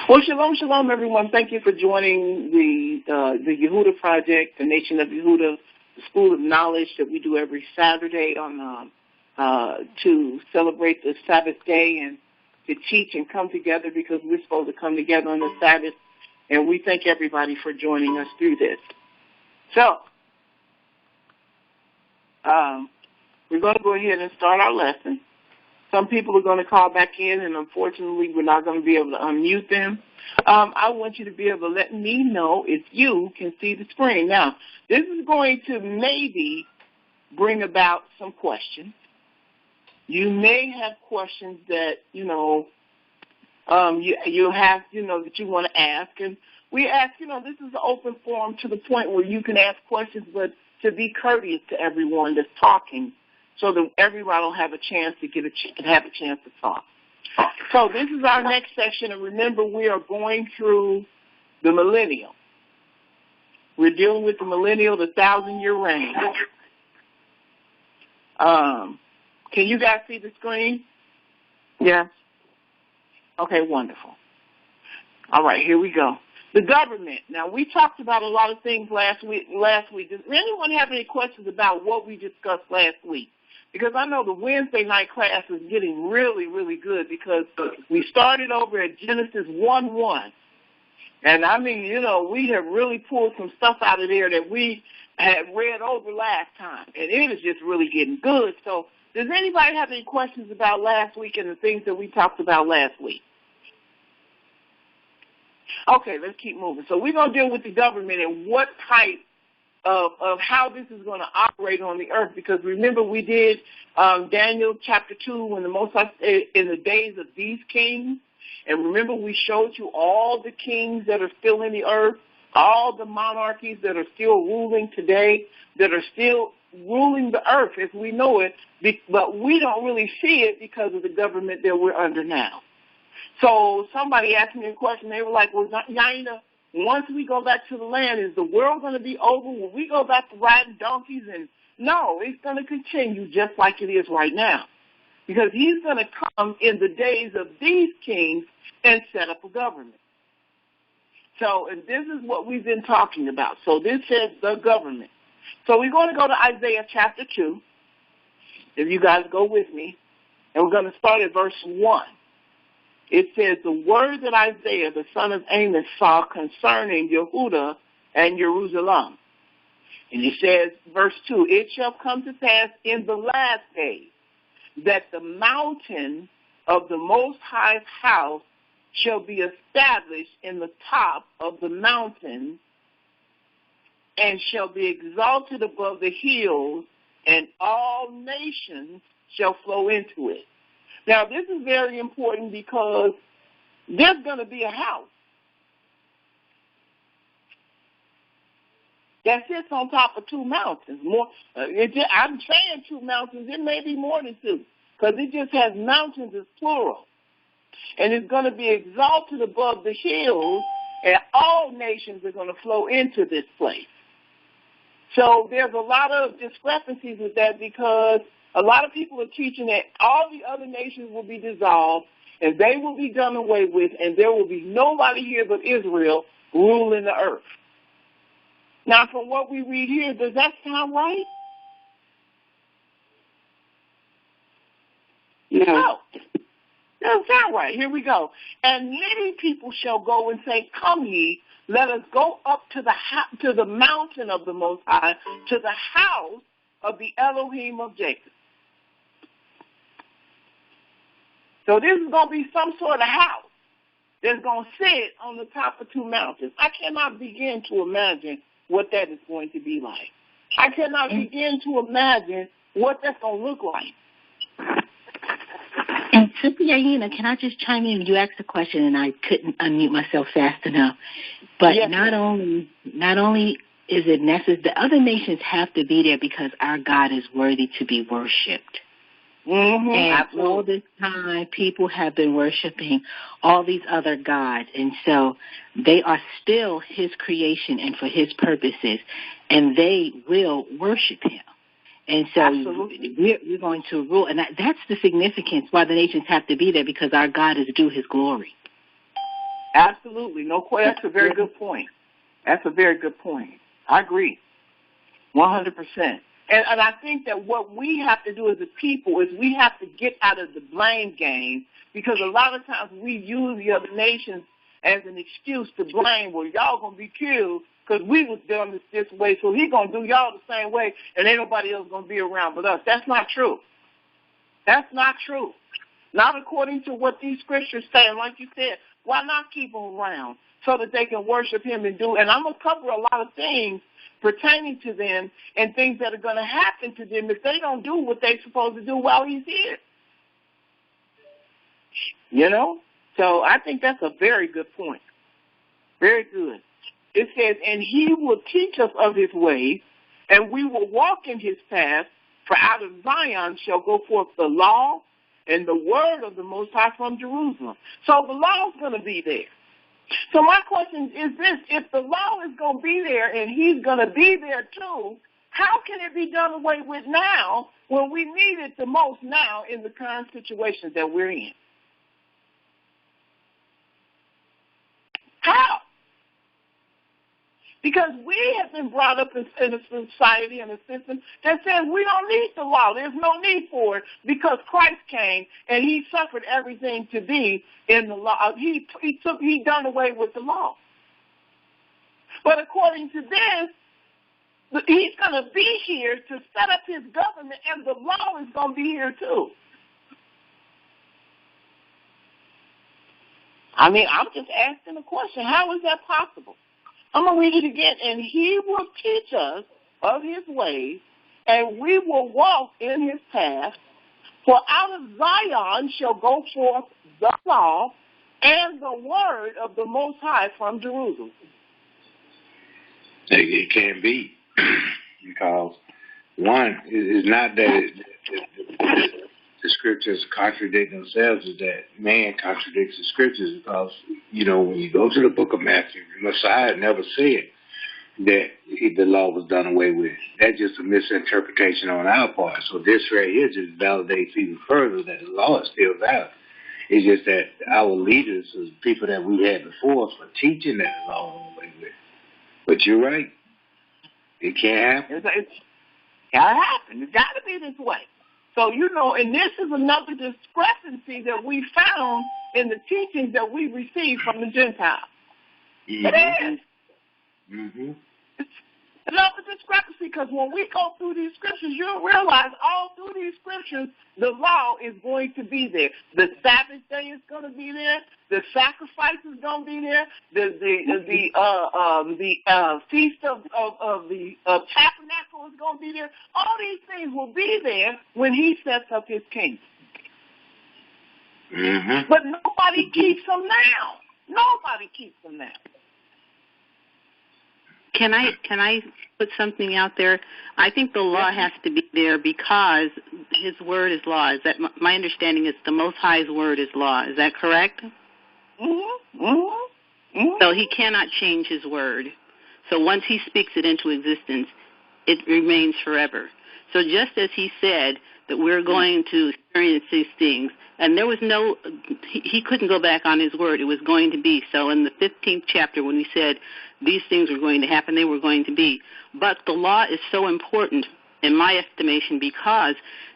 Well, shalom, shalom, everyone. Thank you for joining the Yehudah Project, the Nation of Yehudah, the School of Knowledge that we do every Saturday on to celebrate the Sabbath day and to teach and come together because we're supposed to come together on the Sabbath. And we thank everybody for joining us through this. So, we're going to go ahead and start our lesson. Some people are going to call back in, and unfortunately, we're not going to be able to unmute them. I want you to be able to let me know if you can see the screen. Now, this is going to maybe bring about some questions. You may have questions that, you have, that you want to ask. And we ask, this is an open forum to the point where you can ask questions, but to be courteous to everyone that's talking, so that everyone will have a chance to have a chance to talk. So this is our next section, and remember, we are going through the millennial. We're dealing with the millennial, the 1,000-year reign. Can you guys see the screen? Yes. Okay, wonderful. All right, here we go. The government. Now, we talked about a lot of things last week. Does anyone have any questions about what we discussed last week? Because I know the Wednesday night class is getting really, really good because we started over at Genesis 1:1. And, I mean, we have really pulled some stuff out of there that we had read over last time. And it is just really getting good. So does anybody have any questions about last week and the things that we talked about last week? Okay, let's keep moving. So we're going to deal with the government and what type of how this is going to operate on the earth, because remember we did Daniel chapter 2 when the Most High in the days of these kings, and remember we showed you all the kings that are still in the earth, all the monarchies that are still ruling today, that are still ruling the earth as we know it, but we don't really see it because of the government that we're under now. So somebody asked me a question, they were like, well, Yaina, once we go back to the land, is the world going to be over? Will we go back to riding donkeys? And no, it's going to continue just like it is right now. Because he's going to come in the days of these kings and set up a government. So, and this is what we've been talking about. So this says the government. So we're going to go to Isaiah chapter 2, if you guys go with me. And we're going to start at verse 1. It says, the word that Isaiah, the son of Amos, saw concerning Yehudah and Jerusalem. And it says, verse 2, it shall come to pass in the last days that the mountain of the Most High's house shall be established in the top of the mountain and shall be exalted above the hills, and all nations shall flow into it. Now, this is very important because there's going to be a house that sits on top of two mountains. I'm saying two mountains. It may be more than two because it just has mountains as plural. And it's going to be exalted above the hills, and all nations are going to flow into this place. So there's a lot of discrepancies with that because a lot of people are teaching that all the other nations will be dissolved and they will be done away with, and there will be nobody here but Israel ruling the earth. Now, from what we read here, does that sound right? No. Doesn't sound right. Here we go. And many people shall go and say, come ye, let us go up to the mountain of the Most High, to the house of the Elohim of Jacob. So this is going to be some sort of house that's going to sit on the top of two mountains. I cannot begin to imagine what that is going to be like. I cannot begin to imagine what that's going to look like. And Sister Yaina, can I just chime in? You asked a question and I couldn't unmute myself fast enough. But yes, not only is it necessary, the other nations have to be there because our God is worthy to be worshipped. Mm-hmm, and absolutely. All this time, people have been worshiping all these other gods. And so they are still his creation and for his purposes, and they will worship him. And so we're going to rule. And that's the significance why the nations have to be there, because our God is due his glory. Absolutely. No question. That's a very good point. That's a very good point. I agree. 100%. And I think that what we have to do as a people is we have to get out of the blame game, because a lot of times we use the other nations as an excuse to blame. Well, y'all going to be killed because we was done this way, so he going to do y'all the same way, and ain't nobody else going to be around but us. That's not true. That's not true. Not according to what these scriptures say. And like you said, why not keep them around so that they can worship him and do? And I'm going to cover a lot of things pertaining to them and things that are going to happen to them if they don't do what they're supposed to do while he's here. You know? So I think that's a very good point. Very good. It says, and he will teach us of his ways, and we will walk in his paths, for out of Zion shall go forth the law and the word of the Most High from Jerusalem. So the law is going to be there. So my question is this: if the law is going to be there and he's going to be there too, how can it be done away with now when we need it the most now in the current situations that we're in? How? Because we have been brought up in a society and a system that says we don't need the law. There's no need for it because Christ came and he suffered everything to be in the law. He done away with the law. But according to this, he's going to be here to set up his government, and the law is going to be here too. I mean, I'm just asking a question. How is that possible? I'm going to read it again. And he will teach us of his ways, and we will walk in his paths. For out of Zion shall go forth the law and the word of the Most High from Jerusalem. It can be, because one is not that the scriptures contradict themselves, is that man contradicts the scriptures, because, you know, when you go to the book of Matthew, the Messiah never said that the law was done away with. That's just a misinterpretation on our part. So this right here just validates even further that the law is still valid. It's just that our leaders, the people that we had before us, were teaching that the law was done away with. But you're right. It can't happen. It's got to happen. It's got to be this way. So, you know, and this is another discrepancy that we found in the teachings that we received from the Gentiles. Mm-hmm. It is. Mm-hmm. It's another discrepancy, because when we go through these scriptures, you'll realize all through these scriptures, the law is going to be there. The Sabbath day is going to be there. The sacrifice is going to be there. The feast of the tabernacle is going to be there. All these things will be there when he sets up his kingdom. Mm-hmm. But nobody keeps them now. Nobody keeps them now. Can I put something out there? I think the law has to be there because his word is law. Is that my understanding is the Most High's word is law. Is that correct? Mm-hmm. Mm-hmm. Mm-hmm. So he cannot change his word. So once he speaks it into existence, it remains forever. So just as he said that we're going to experience these things, and there was he couldn't go back on his word. It was going to be. So in the 15th chapter, when he said these things were going to happen, they were going to be. But the law is so important, in my estimation, because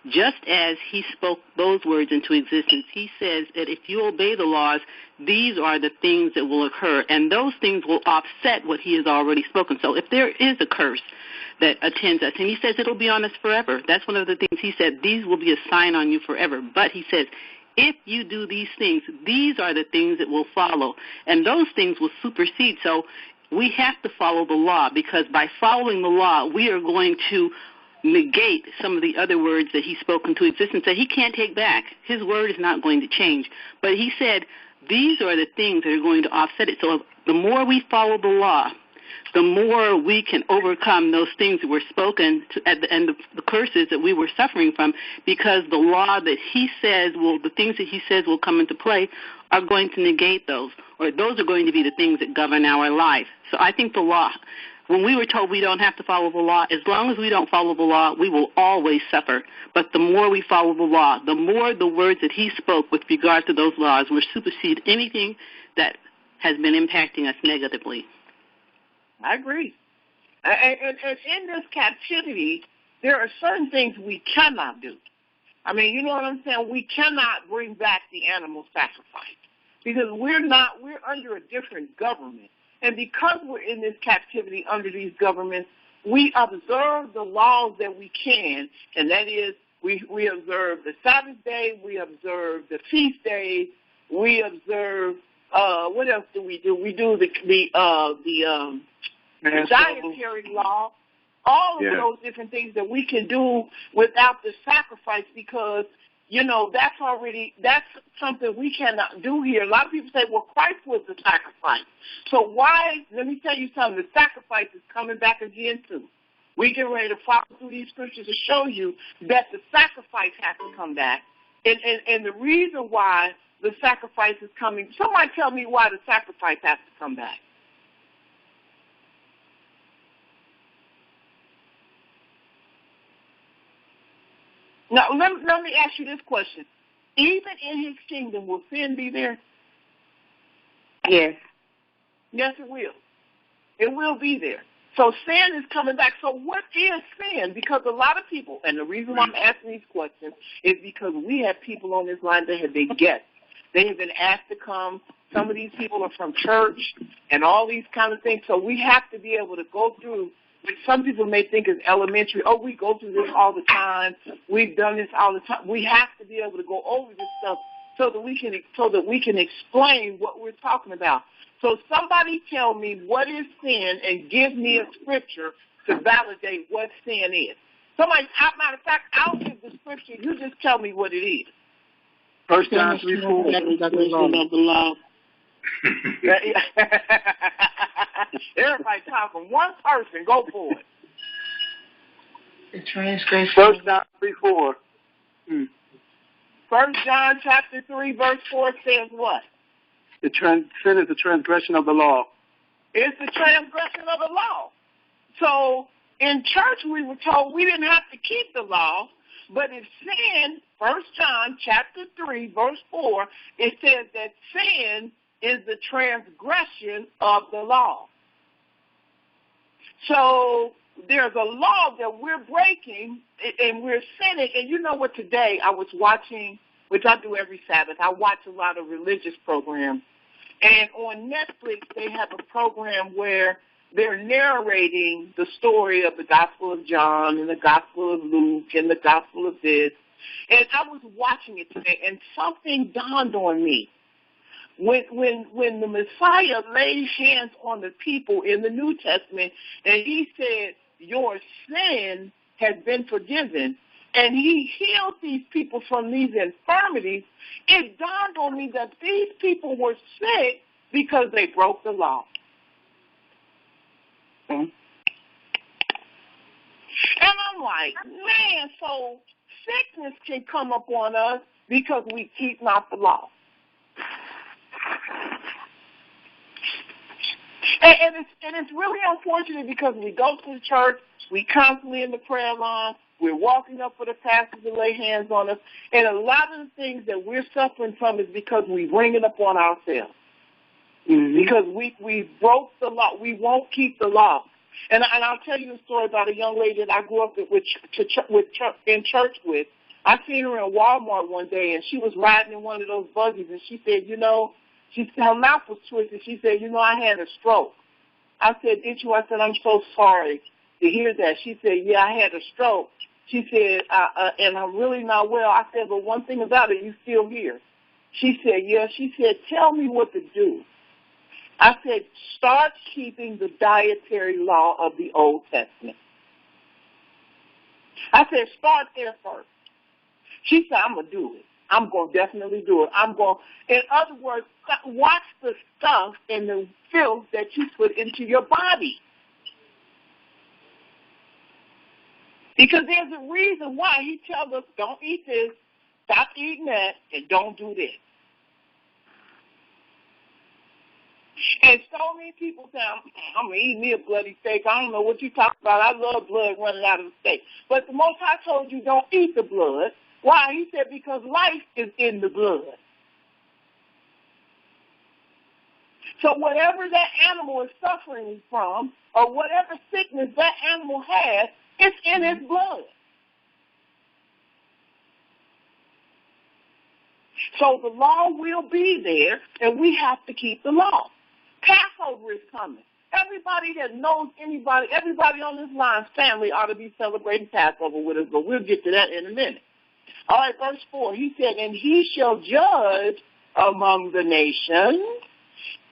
just as he spoke those words into existence, he says that if you obey the laws, these are the things that will occur, and those things will offset what he has already spoken. So if there is a curse that attends us, and he says it'll be on us forever. That's one of the things he said. These will be a sign on you forever. But he says, if you do these things, these are the things that will follow, and those things will supersede. So we have to follow the law, because by following the law, we are going to negate some of the other words that he spoke into existence that he can't take back. His word is not going to change. But he said these are the things that are going to offset it. So the more we follow the law, the more we can overcome those things that were spoken at the end of the curses that we were suffering from, because the law that he says the things that he says will come into play are going to negate those, or those are going to be the things that govern our life. So I think the law, when we were told we don't have to follow the law, as long as we don't follow the law, we will always suffer. But the more we follow the law, the more the words that he spoke with regard to those laws will supersede anything that has been impacting us negatively. I agree. And in this captivity, there are certain things we cannot do. I mean, you know what I'm saying? We cannot bring back the animal sacrifice because we're under a different government. And because we're in this captivity under these governments, we observe the laws that we can, and that is we observe the Sabbath day, we observe the feast days, we observe, what else do? We do the dietary law, all of those different things that we can do without the sacrifice because, you know, that's something we cannot do here. A lot of people say, well, Christ was the sacrifice. So why, let me tell you something, the sacrifice is coming back again too. We get ready to follow through these scriptures to show you that the sacrifice has to come back. And the reason why the sacrifice is coming, somebody tell me why the sacrifice has to come back. Now, let me ask you this question. Even in his kingdom, will sin be there? Yes. Yes, it will. It will be there. So sin is coming back. So what is sin? Because a lot of people, and the reason why I'm asking these questions is because we have people on this line that have been guests. They have been asked to come. Some of these people are from church and all these kind of things. So we have to be able to go through, which some people may think is elementary. Oh, we go through this all the time. We've done this all the time. We have to be able to go over this stuff so that we can explain what we're talking about. So somebody tell me what is sin and give me a scripture to validate what sin is. Somebody, matter of fact, I'll give the scripture. You just tell me what it is. 1 John 3:4. Everybody talking. One person, go for it. The transgression. 1 John 3:4. 1 John chapter 3, verse 4 says what? Sin is the transgression of the law. It's the transgression of the law. So in church we were told we didn't have to keep the law, but in sin, 1 John chapter 3, verse 4, it says that sin is the transgression of the law. So there's a law that we're breaking and we're sinning. And you know what, today I was watching, which I do every Sabbath, I watch a lot of religious programs. And on Netflix they have a program where they're narrating the story of the Gospel of John and the Gospel of Luke and the Gospel of this. And I was watching it today and something dawned on me. When the Messiah laid hands on the people in the New Testament and he said, your sin has been forgiven, and he healed these people from these infirmities, it dawned on me that these people were sick because they broke the law. And I'm like, man, so sickness can come upon us because we keep not the law. And it's really unfortunate because we go to the church, we constantly in the prayer line, we're walking up for the pastor to lay hands on us, and a lot of the things that we're suffering from is because we bring it upon ourselves. Mm-hmm. Because we broke the law. We won't keep the law. And I'll tell you a story about a young lady that I grew up in church with. I seen her in Walmart one day, and she was riding in one of those buggies, and she said, her mouth was twisted. She said, I had a stroke. I said, did you? I said, I'm so sorry to hear that. She said, yeah, I had a stroke. She said, and I'm really not well. I said, but one thing about it, you still here. She said, yeah. She said, tell me what to do. I said, start keeping the dietary law of the Old Testament. I said, start there first. She said, I'm going to do it. I'm going to definitely do it. In other words, watch the stuff and the filth that you put into your body. Because there's a reason why he tells us, don't eat this, stop eating that, and don't do this. And so many people say, I'm going to eat me a bloody steak. I don't know what you're talking about. I love blood running out of the steak. But the Most High told you don't eat the blood. Why? He said because life is in the blood. So whatever that animal is suffering from, or whatever sickness that animal has, it's in its blood. So the law will be there, and we have to keep the law. Passover is coming. Everybody that knows anybody, everybody on this line's family ought to be celebrating Passover with us, but we'll get to that in a minute. All right, verse 4, he said, and he shall judge among the nations,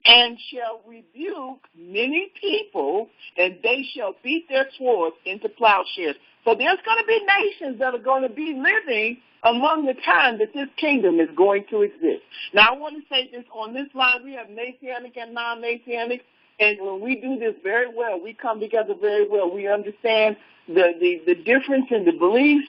and shall rebuke many people, and they shall beat their swords into plowshares. So there's going to be nations that are going to be living among the time that this kingdom is going to exist. Now, I want to say this, on this line we have Messianic and non-Messianic, and when we do this very well, we come together very well. We understand the difference in the beliefs,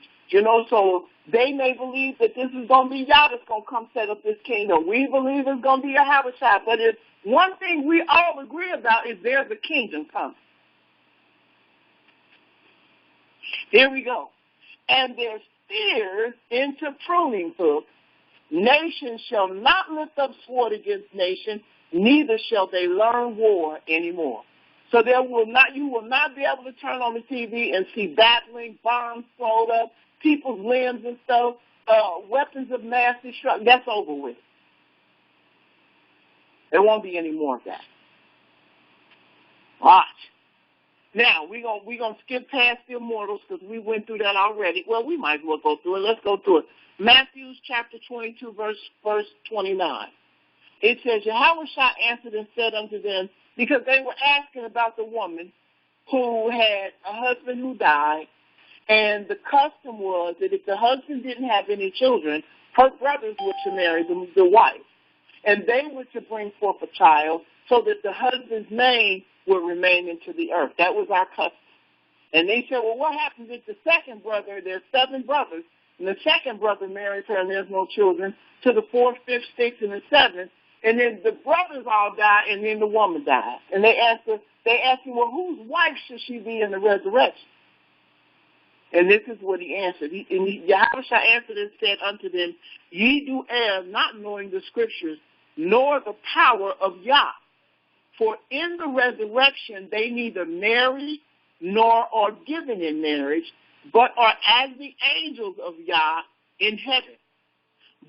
so they may believe that this is going to be Yah that's going to come set up this kingdom. We believe it's going to be a Habashah, but it's one thing we all agree about is there's a kingdom coming. Here we go. And their spears into pruning hooks. Nation shall not lift up sword against nation, neither shall they learn war anymore. So you will not be able to turn on the TV and see battling, bombs thrown up, people's limbs and stuff, weapons of mass destruction. That's over with. There won't be any more of that. Watch. Now, we're gonna skip past the immortals because we went through that already. Well, we might as well go through it. Let's go through it. Matthew chapter 22, verse 29. It says, Yehudah answered and said unto them, because they were asking about the woman who had a husband who died, and the custom was that if the husband didn't have any children, her brothers were to marry the wife. And they were to bring forth a child so that the husband's name would remain into the earth. That was our custom. And they said, well, what happens if the second brother, there's 7 brothers, and the second brother marries her and there's no children, to the 4th, 5th, 6th, and the 7th, and then the brothers all die and then the woman dies. And they asked him, well, whose wife should she be in the resurrection? And this is what he answered. Yehudah answered and said unto them, ye do err, not knowing the scriptures, nor the power of Yah. For in the resurrection they neither marry nor are given in marriage, but are as the angels of Yah in heaven.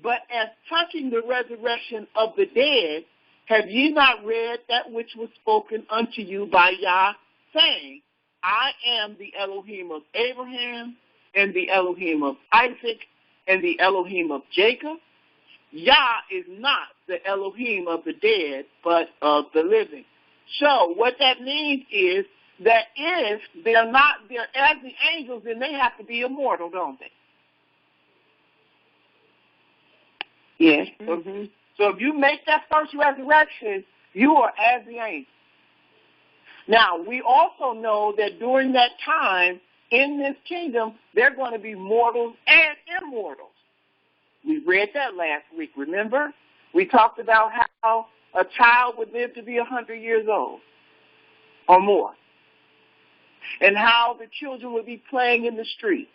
But as touching the resurrection of the dead, have ye not read that which was spoken unto you by Yah, saying, I am the Elohim of Abraham, and the Elohim of Isaac, and the Elohim of Jacob? Yah is not the Elohim of the dead, but of the living. So what that means is that if they're as the angels, then they have to be immortal, don't they? Yes. Mm-hmm. So if you make that first resurrection, you are as the angels. Now, we also know that during that time in this kingdom, they're going to be mortals and immortals. We read that last week, remember? We talked about how a child would live to be 100 years old or more, and how the children would be playing in the streets,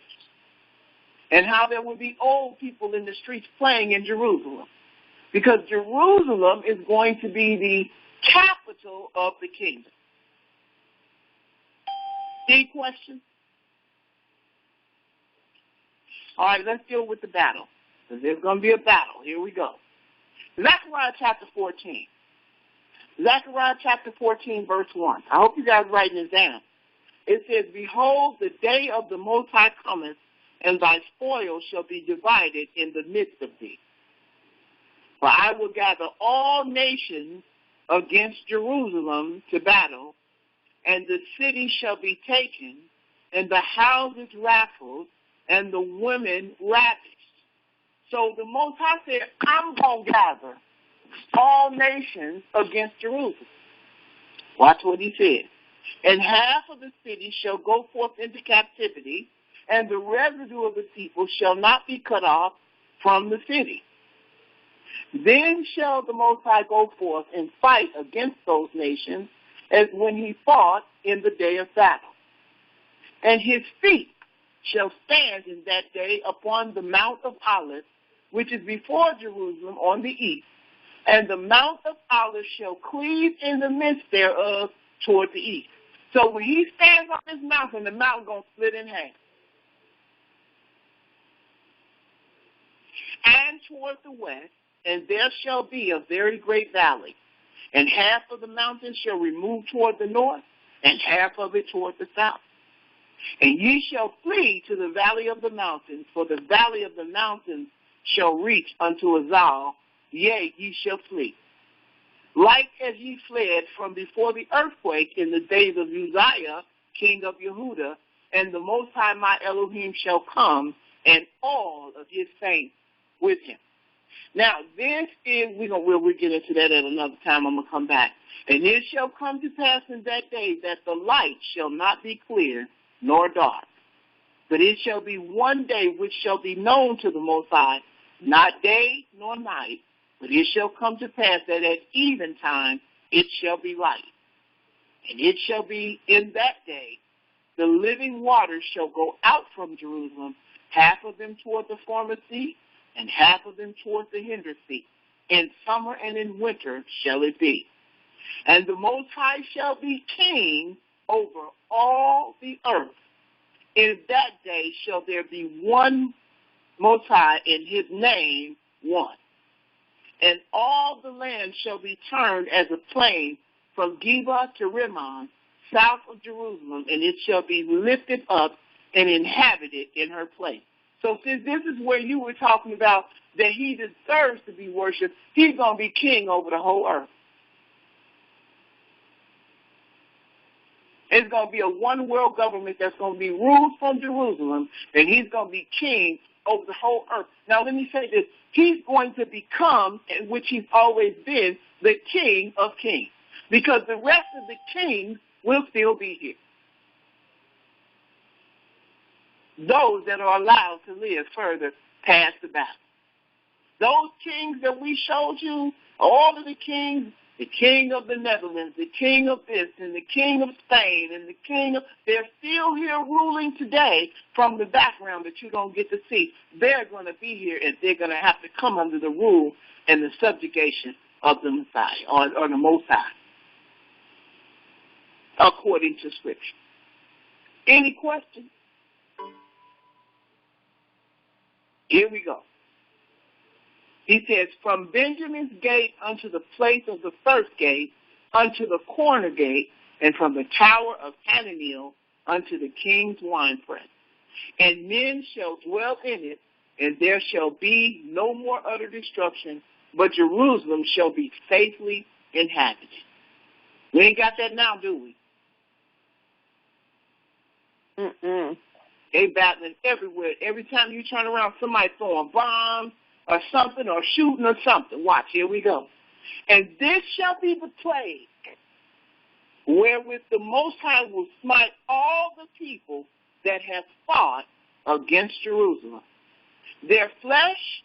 and how there would be old people in the streets playing in Jerusalem, because Jerusalem is going to be the capital of the kingdom. Any questions? All right, let's deal with the battle. Because there's going to be a battle. Here we go. Zechariah chapter 14. Zechariah chapter 14, verse 1. I hope you guys are writing this down. It says, behold, the day of the Most High cometh, and thy spoil shall be divided in the midst of thee. For I will gather all nations against Jerusalem to battle, and the city shall be taken, and the houses raffled, and the women ravished. So the Most High said, I'm going to gather all nations against Jerusalem. Watch what he said. And half of the city shall go forth into captivity, and the residue of the people shall not be cut off from the city. Then shall the Most High go forth and fight against those nations as when he fought in the day of battle. And his feet shall stand in that day upon the Mount of Olives, which is before Jerusalem on the east, And the Mount of Olives shall cleave in the midst thereof toward the east. So when he stands on this mountain, the mountain going to split in half. And toward the west, and there shall be a very great valley. And half of the mountain shall remove toward the north, and half of it toward the south. And ye shall flee to the valley of the mountains, for the valley of the mountains shall reach unto Azal, yea, ye shall flee. Like as ye fled from before the earthquake in the days of Uzziah, king of Yehudah, and the Most High my Elohim shall come, and all of his saints with him. Now, this is, we'll get into that at another time. I'm going to come back. And it shall come to pass in that day that the light shall not be clear nor dark, but it shall be one day which shall be known to the Most High, not day nor night, but it shall come to pass that at eventime it shall be light. And it shall be in that day the living waters shall go out from Jerusalem, half of them toward the former sea, and half of them toward the hinder sea. In summer and in winter shall it be. And the Most High shall be king over all the earth. In that day shall there be one Most High, and his name one. And all the land shall be turned as a plain from Geba to Rimmon, south of Jerusalem, and it shall be lifted up and inhabited in her place. So since this is where you were talking about that he deserves to be worshipped, he's going to be king over the whole earth. It's going to be a one-world government that's going to be ruled from Jerusalem, and he's going to be king over the whole earth. Now, let me say this. He's going to become, which he's always been, the King of Kings, because the rest of the kings will still be here. Those that are allowed to live further past the battle. Those kings that we showed you, all of the kings, the king of the Netherlands, the king of this, and the king of Spain, and the king of, they're still here ruling today from the background that you don't get to see. They're going to be here, and they're going to have to come under the rule and the subjugation of the Messiah, or the Most High, according to Scripture. Any questions? Here we go. He says, from Benjamin's gate unto the place of the first gate, unto the corner gate, and from the tower of Hananiel unto the king's winepress. And men shall dwell in it, and there shall be no more utter destruction, but Jerusalem shall be safely inhabited. We ain't got that now, do we? They battling everywhere. Every time you turn around, somebody throwing bombs or something, or shooting or something. Watch, here we go. And this shall be the plague wherewith the Most High will smite all the people that have fought against Jerusalem. Their flesh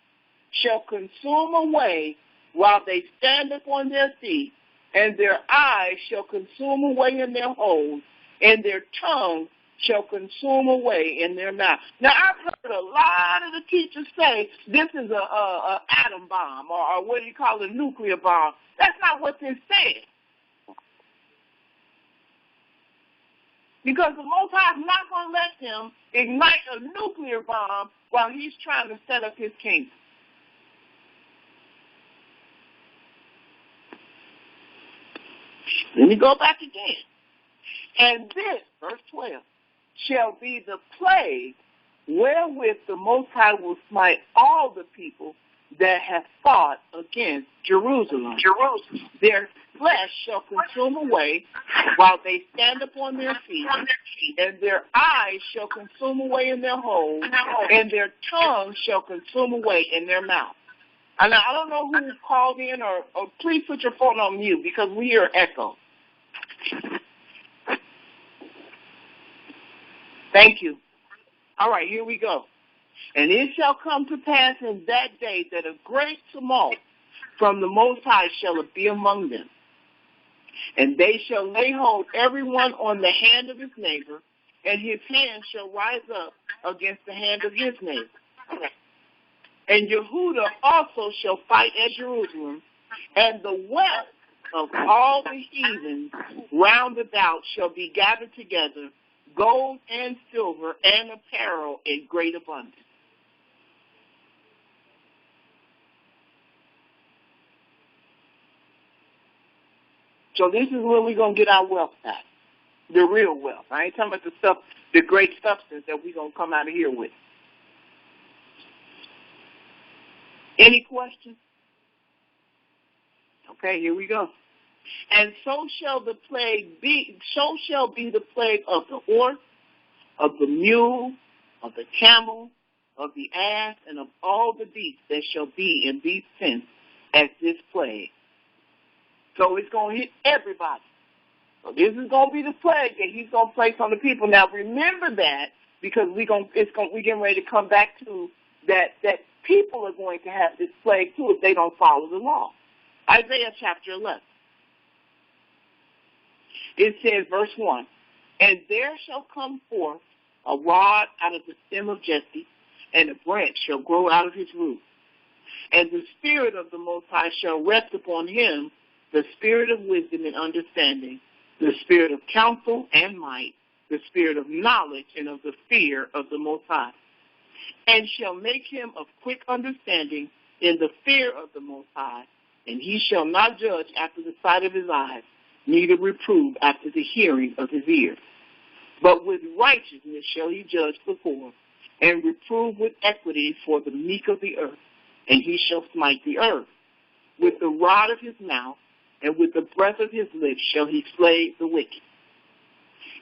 shall consume away while they stand upon their feet, and their eyes shall consume away in their holes, and their tongue shall consume away in their mouth. Now, I've heard a lot of the teachers say this is a atom bomb, or what do you call it, a nuclear bomb. That's not what this says. Because the Most High is not going to let them ignite a nuclear bomb while he's trying to set up his kingdom. Let me go back again. And this, verse 12, shall be the plague wherewith the Most High will smite all the people that have fought against Jerusalem. Their flesh shall consume away while they stand upon their feet, and their eyes shall consume away in their holes, and their tongue shall consume away in their mouth. And I don't know who called in, or please put your phone on mute because we hear echo. Thank you. All right, here we go. And it shall come to pass in that day that a great tumult from the Most High shall be among them. And they shall lay hold every one on the hand of his neighbor, and his hand shall rise up against the hand of his neighbor. And Yehudah also shall fight at Jerusalem, And the wealth of all the heathens round about shall be gathered together, gold and silver and apparel in great abundance. So this is where we're going to get our wealth back, the real wealth. I ain't talking about the stuff, the great substance that we're going to come out of here with. Any questions? Okay, here we go. And so shall the plague be, so shall be the plague of the horse, of the mule, of the camel, of the ass, and of all the beasts that shall be in these tents as this plague. So it's going to hit everybody. So this is going to be the plague that he's going to place on the people. Now remember that, because we're getting ready to come back to that people are going to have this plague too if they don't follow the law. Isaiah chapter 11. It says, verse 1, and there shall come forth a rod out of the stem of Jesse, and a branch shall grow out of his root. And the Spirit of the Most High shall rest upon him, the Spirit of wisdom and understanding, the Spirit of counsel and might, the Spirit of knowledge and of the fear of the Most High. And shall make him of quick understanding in the fear of the Most High, and he shall not judge after the sight of his eyes, neither reprove after the hearing of his ears. But with righteousness shall he judge the poor, and reprove with equity for the meek of the earth, and he shall smite the earth. With the rod of his mouth, and with the breath of his lips shall he slay the wicked.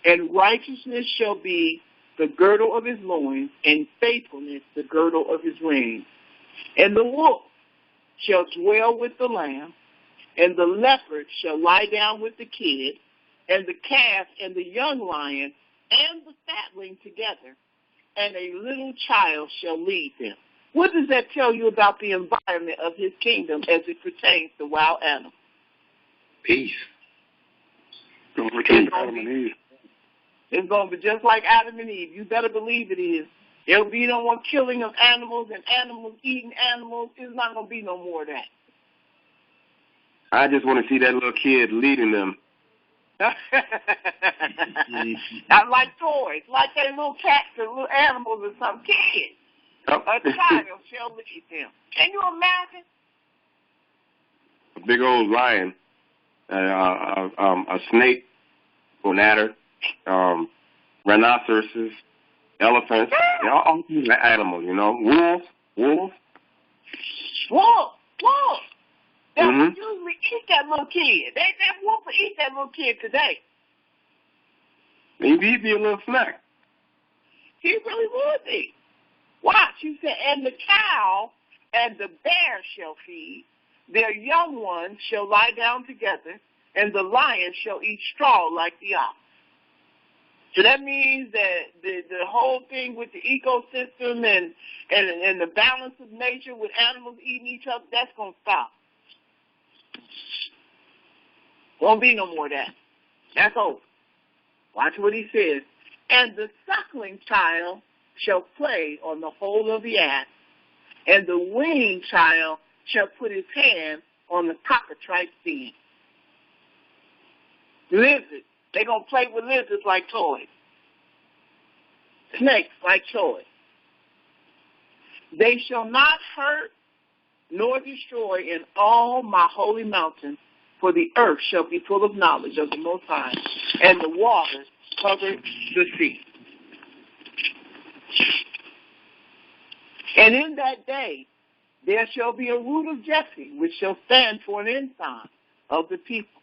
And righteousness shall be the girdle of his loins, and faithfulness the girdle of his reins. And the wolf shall dwell with the lamb, and the leopard shall lie down with the kid, and the calf and the young lion and the fatling together, and a little child shall lead them. What does that tell you about the environment of his kingdom as it pertains to wild animals? Peace. It's going to be just like Adam and Eve. You better believe it is. There'll be no more killing of animals and animals eating animals. There's not going to be no more of that. I just want to see that little kid leading them. Not like toys, like that little cats or little animals or some kids. Oh. A child shall lead them. Can you imagine? A big old lion, a snake, an adder, rhinoceroses, elephants, all these animals, you know. Wolves. They would usually eat that little kid. That wolf would eat that little kid today. Maybe he'd be a little snack. He really would be. Watch, he said, and the cow and the bear shall feed. Their young ones shall lie down together, and the lion shall eat straw like the ox. So that means that the whole thing with the ecosystem and the balance of nature with animals eating each other, that's going to stop. Won't be no more of that. That's over. Watch what he says. And the suckling child shall play on the hole of the ass, and the weaned child shall put his hand on the cockatrice fin. Lizards, they're going to play with lizards like toys. Snakes like toys. They shall not hurt nor destroy in all my holy mountains, for the earth shall be full of knowledge of the Most High, and the waters cover the sea. And in that day there shall be a root of Jesse, which shall stand for an ensign of the people.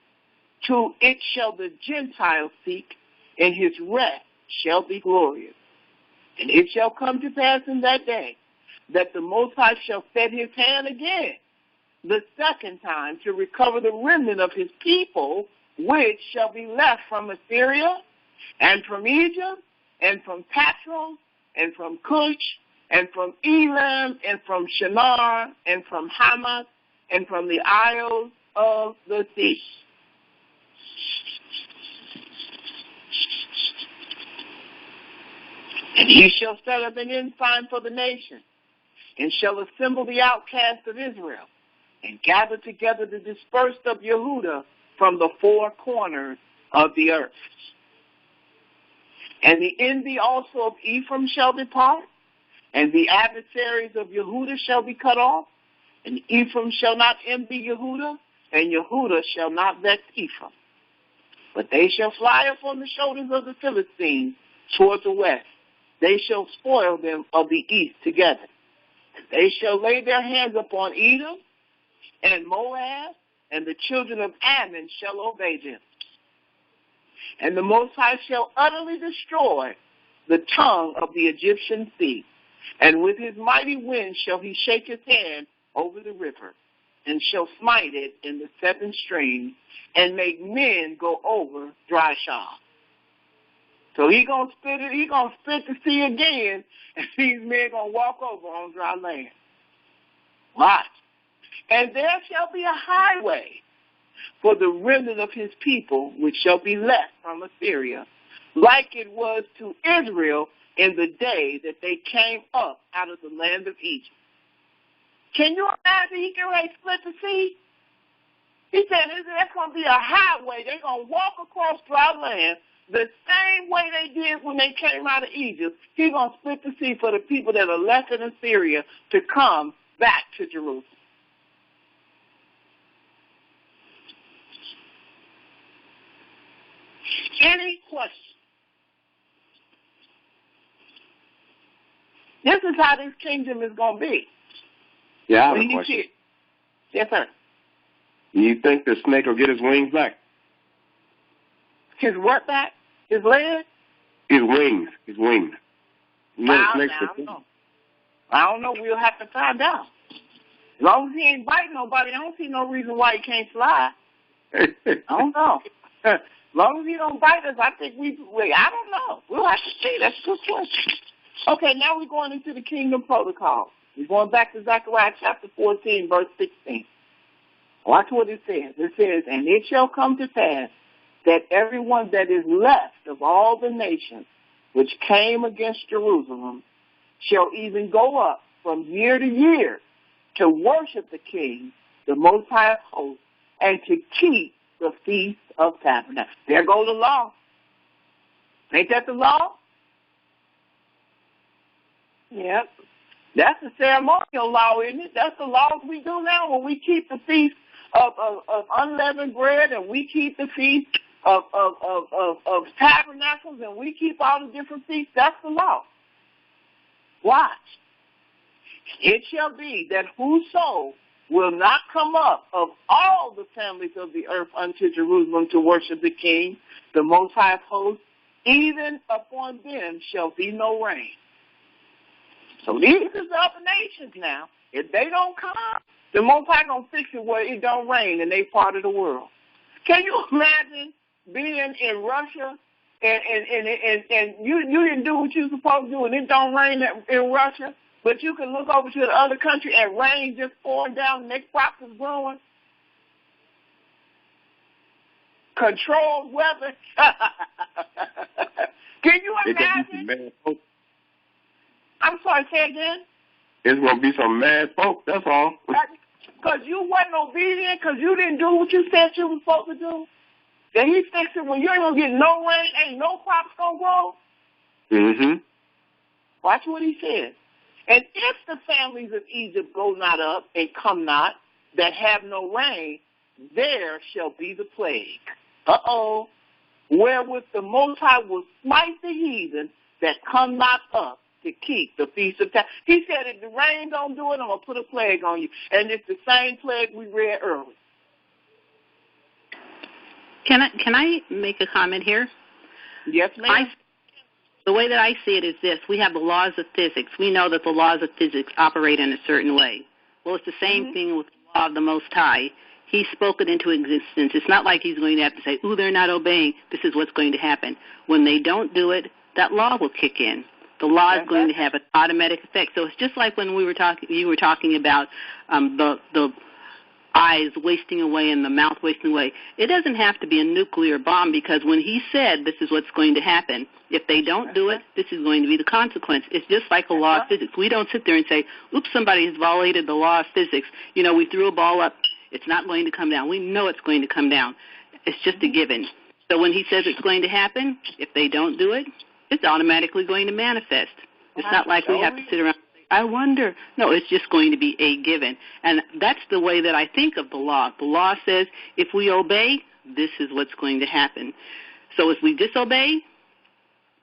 To it shall the Gentiles seek, and his rest shall be glorious. And it shall come to pass in that day that the Most High shall set his hand again, the second time, to recover the remnant of his people, which shall be left from Assyria, and from Egypt, and from Patros, and from Cush, and from Elam, and from Shinar, and from Hamath, and from the isles of the sea. And he shall set up an ensign for the nation, and shall assemble the outcasts of Israel, and gather together the dispersed of Yehudah from the four corners of the earth. And the envy also of Ephraim shall depart, and the adversaries of Yehudah shall be cut off, and Ephraim shall not envy Yehudah, and Yehudah shall not vex Ephraim. But they shall fly upon the shoulders of the Philistines toward the west. They shall spoil them of the east together. And they shall lay their hands upon Edom and Moab, and the children of Ammon shall obey them. And the Most High shall utterly destroy the tongue of the Egyptian sea, and with his mighty wind shall he shake his hand over the river, and shall smite it in the seven streams, and make men go over dry shod. So he gonna split the sea again, and these men gonna walk over on dry land. Watch. And there shall be a highway for the remnant of his people, which shall be left from Assyria, like it was to Israel in the day that they came up out of the land of Egypt. Can you imagine he can really split the sea? He said there's going to be a highway. They're going to walk across dry land the same way they did when they came out of Egypt. He's going to split the sea for the people that are left in Assyria to come back to Jerusalem. Any questions? This is how this kingdom is going to be. Yeah, I have a question. Yes, sir. You think the snake will get his wings back? His what back? His legs? His wings. His wings. You know, I don't know. I don't know. We'll have to find out. As long as he ain't biting nobody, I don't see no reason why he can't fly. I don't know. As long as he don't bite us, I think I don't know. We'll have to see. That's a good question. Okay, now we're going into the kingdom protocol. We're going back to Zechariah chapter 14, verse 16. Watch what it says. It says, and it shall come to pass that everyone that is left of all the nations which came against Jerusalem shall even go up from year to year to worship the King, the Most High of hosts, and to keep the Feast of Tabernacles. There goes the law. Ain't that the law? Yep. That's the ceremonial law, isn't it? That's the laws we do now when we keep the feast of unleavened bread, and we keep the feast of tabernacles, and we keep all the different feasts. That's the law. Watch. It shall be that whoso will not come up of all the families of the earth unto Jerusalem to worship the King, the Most High of hosts, even upon them shall be no rain. So these are the other nations now. If they don't come, the Most High going to fix it where it don't rain in their part of the world. Can you imagine being in Russia and you didn't do what you were supposed to do and it don't rain in Russia, but you can look over to the other country and rain just pouring down and their crops is growing? Controlled weather. Can you imagine? I'm sorry, say again? It's going to be some mad folk, that's all. Because you wasn't obedient, because you didn't do what you said you were supposed to do. Then he fixed it when you ain't going to get no rain, ain't no crops going to grow. Mm-hmm. Watch what he said. And if the families of Egypt go not up and come not, that have no rain, there shall be the plague. Uh-oh. Wherewith the Most High will smite the heathen that come not up to keep the Feast of Tabernacles. He said, if the rain don't do it, I'm going to put a plague on you. And it's the same plague we read earlier. Can I make a comment here? Yes, ma'am. The way that I see it is this. We have the laws of physics. We know that the laws of physics operate in a certain way. Well, it's the same thing with the law of the Most High. He spoke it into existence. It's not like he's going to have to say, ooh, they're not obeying. This is what's going to happen. When they don't do it, that law will kick in. The law is going to have an automatic effect. So it's just like when you were talking about the eyes wasting away and the mouth wasting away. It doesn't have to be a nuclear bomb, because when he said this is what's going to happen, if they don't do it, this is going to be the consequence. It's just like a law of physics. We don't sit there and say, oops, somebody has violated the law of physics. You know, we threw a ball up. It's not going to come down. We know it's going to come down. It's just a given. So when he says it's going to happen, if they don't do it, it's automatically going to manifest. It's not like we have to sit around and say, I wonder. No, it's just going to be a given. And that's the way that I think of the law. The law says if we obey, this is what's going to happen. So if we disobey,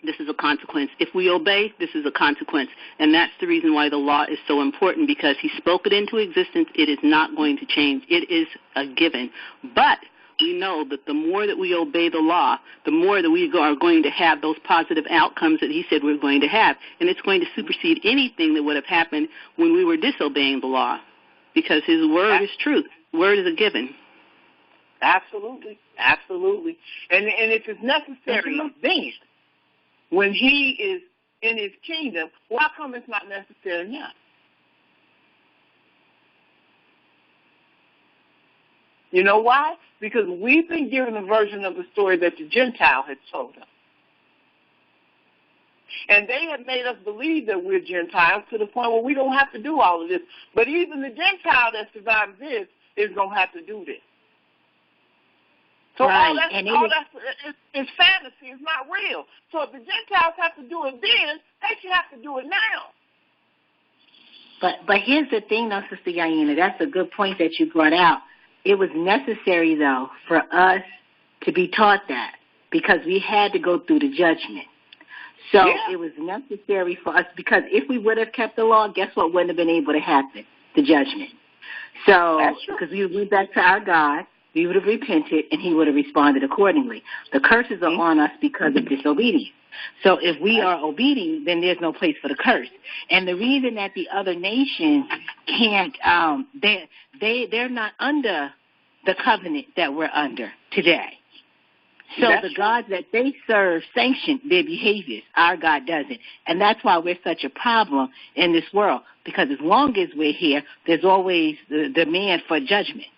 this is a consequence. If we obey, this is a consequence. And that's the reason why the law is so important, because he spoke it into existence. It is not going to change. It is a given. But we know that the more that we obey the law, the more that we are going to have those positive outcomes that he said we're going to have. And it's going to supersede anything that would have happened when we were disobeying the law, because his word is truth. Word is a given. Absolutely. Absolutely. And if it's necessary, then when he is in his kingdom, why come it's not necessary now? You know why? Because we've been given a version of the story that the Gentile had told us. And they have made us believe that we're Gentiles to the point where we don't have to do all of this. But even the Gentile that survives this is going to have to do this. So all that's it's fantasy. It's not real. So if the Gentiles have to do it then, they should have to do it now. But here's the thing, though, Sister Yaina. That's a good point that you brought out. It was necessary, though, for us to be taught that, because we had to go through the judgment. So it was necessary for us, because if we would have kept the law, guess what wouldn't have been able to happen? The judgment. So, because we went back to our God, we would have repented, and he would have responded accordingly. The curses are on us because of disobedience. So if we are obedient, then there's no place for the curse. And the reason that the other nations can't, they're not under the covenant that we're under today. So the gods that they serve sanction their behaviors. Our God doesn't. And that's why we're such a problem in this world, because as long as we're here, there's always the demand for judgment.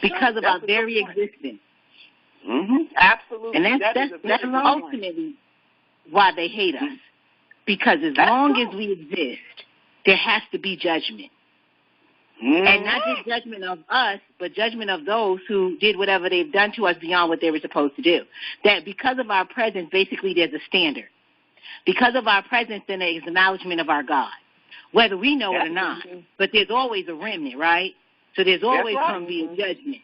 Because of our very existence. Absolutely. And that's ultimately why they hate us. Because as long as we exist, there has to be judgment. And not just judgment of us, but judgment of those who did whatever they've done to us beyond what they were supposed to do. That because of our presence, basically there's a standard. Because of our presence, then there's acknowledgement of our God, whether we know it or not. But there's always a remnant, right? So there's always going to be a judgment.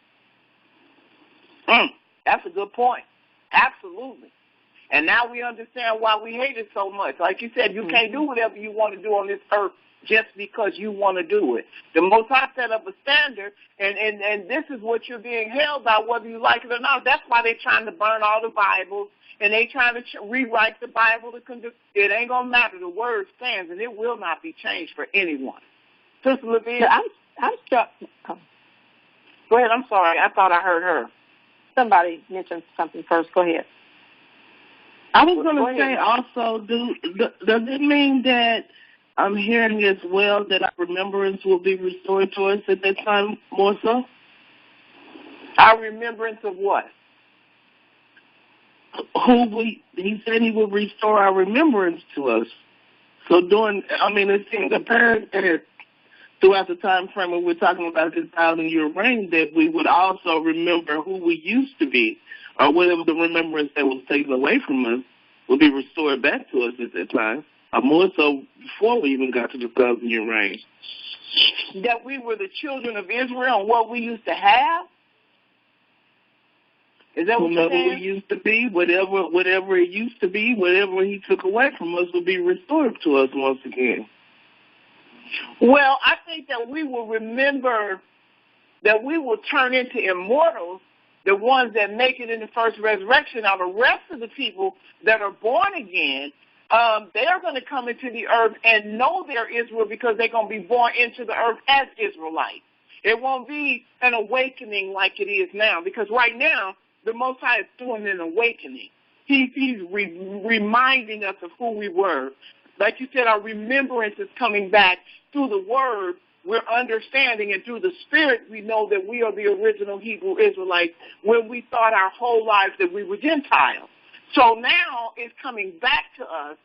That's a good point. Absolutely. And now we understand why we hate it so much. Like you said, you can't do whatever you want to do on this earth just because you want to do it. The Most High set up a standard, and this is what you're being held by, whether you like it or not. That's why they're trying to burn all the Bibles, and they're trying to rewrite the Bible. It ain't going to matter. The word stands, and it will not be changed for anyone. Sister Levine, I'm struck. Go ahead. I'm sorry. I thought I heard her. Somebody mentioned something first. Go ahead. I was going to say also, does it mean that I'm hearing as well that our remembrance will be restored to us at that time more so? Our remembrance of what? He said he will restore our remembrance to us. So it seems apparent that throughout the time frame when we're talking about this 1,000-year reign, that we would also remember who we used to be, or whatever the remembrance that was taken away from us will be restored back to us at that time, or more so before we even got to the 1,000-year reign. That we were the children of Israel and what we used to have? Is that what you're saying? Whomever we used to be, whatever it used to be, whatever he took away from us will be restored to us once again. Well, I think that we will remember, that we will turn into immortals, the ones that make it in the first resurrection. Now, the rest of the people that are born again, they're going to come into the earth and know they're Israel because they're going to be born into the earth as Israelites. It won't be an awakening like it is now, because right now, the Most High is doing an awakening. He's reminding us of who we were. Like you said, our remembrance is coming back through the word we're understanding, and through the Spirit we know that we are the original Hebrew Israelites when we thought our whole lives that we were Gentiles. So now it's coming back to us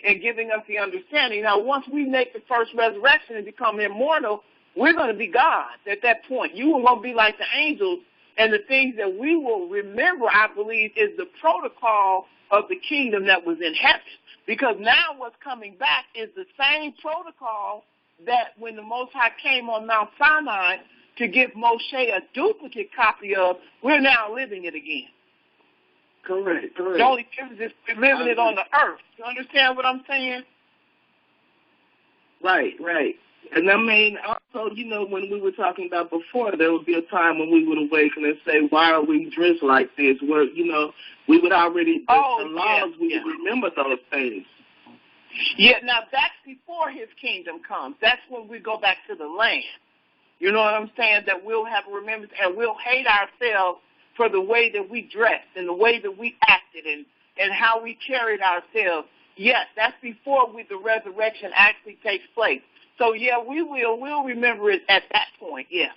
and giving us the understanding. Now, once we make the first resurrection and become immortal, we're going to be gods at that point. You will be like the angels, and the things that we will remember, I believe, is the protocol of the kingdom that was in heaven. Because now what's coming back is the same protocol that when the Most High came on Mount Sinai to give Moshe a duplicate copy of, we're now living it again. Correct. The only difference is we're living it on the earth. You understand what I'm saying? Right. And I mean, also, when we were talking about before, there would be a time when we would awaken and say, why are we dressed like this? Where, we would already, the laws, we would remember those things. Yeah, now that's before his kingdom comes. That's when we go back to the land. You know what I'm saying? That we'll have remembrance and we'll hate ourselves for the way that we dressed and the way that we acted and how we carried ourselves. Yes, that's before the resurrection actually takes place. So, yeah, we'll remember it at that point, yeah.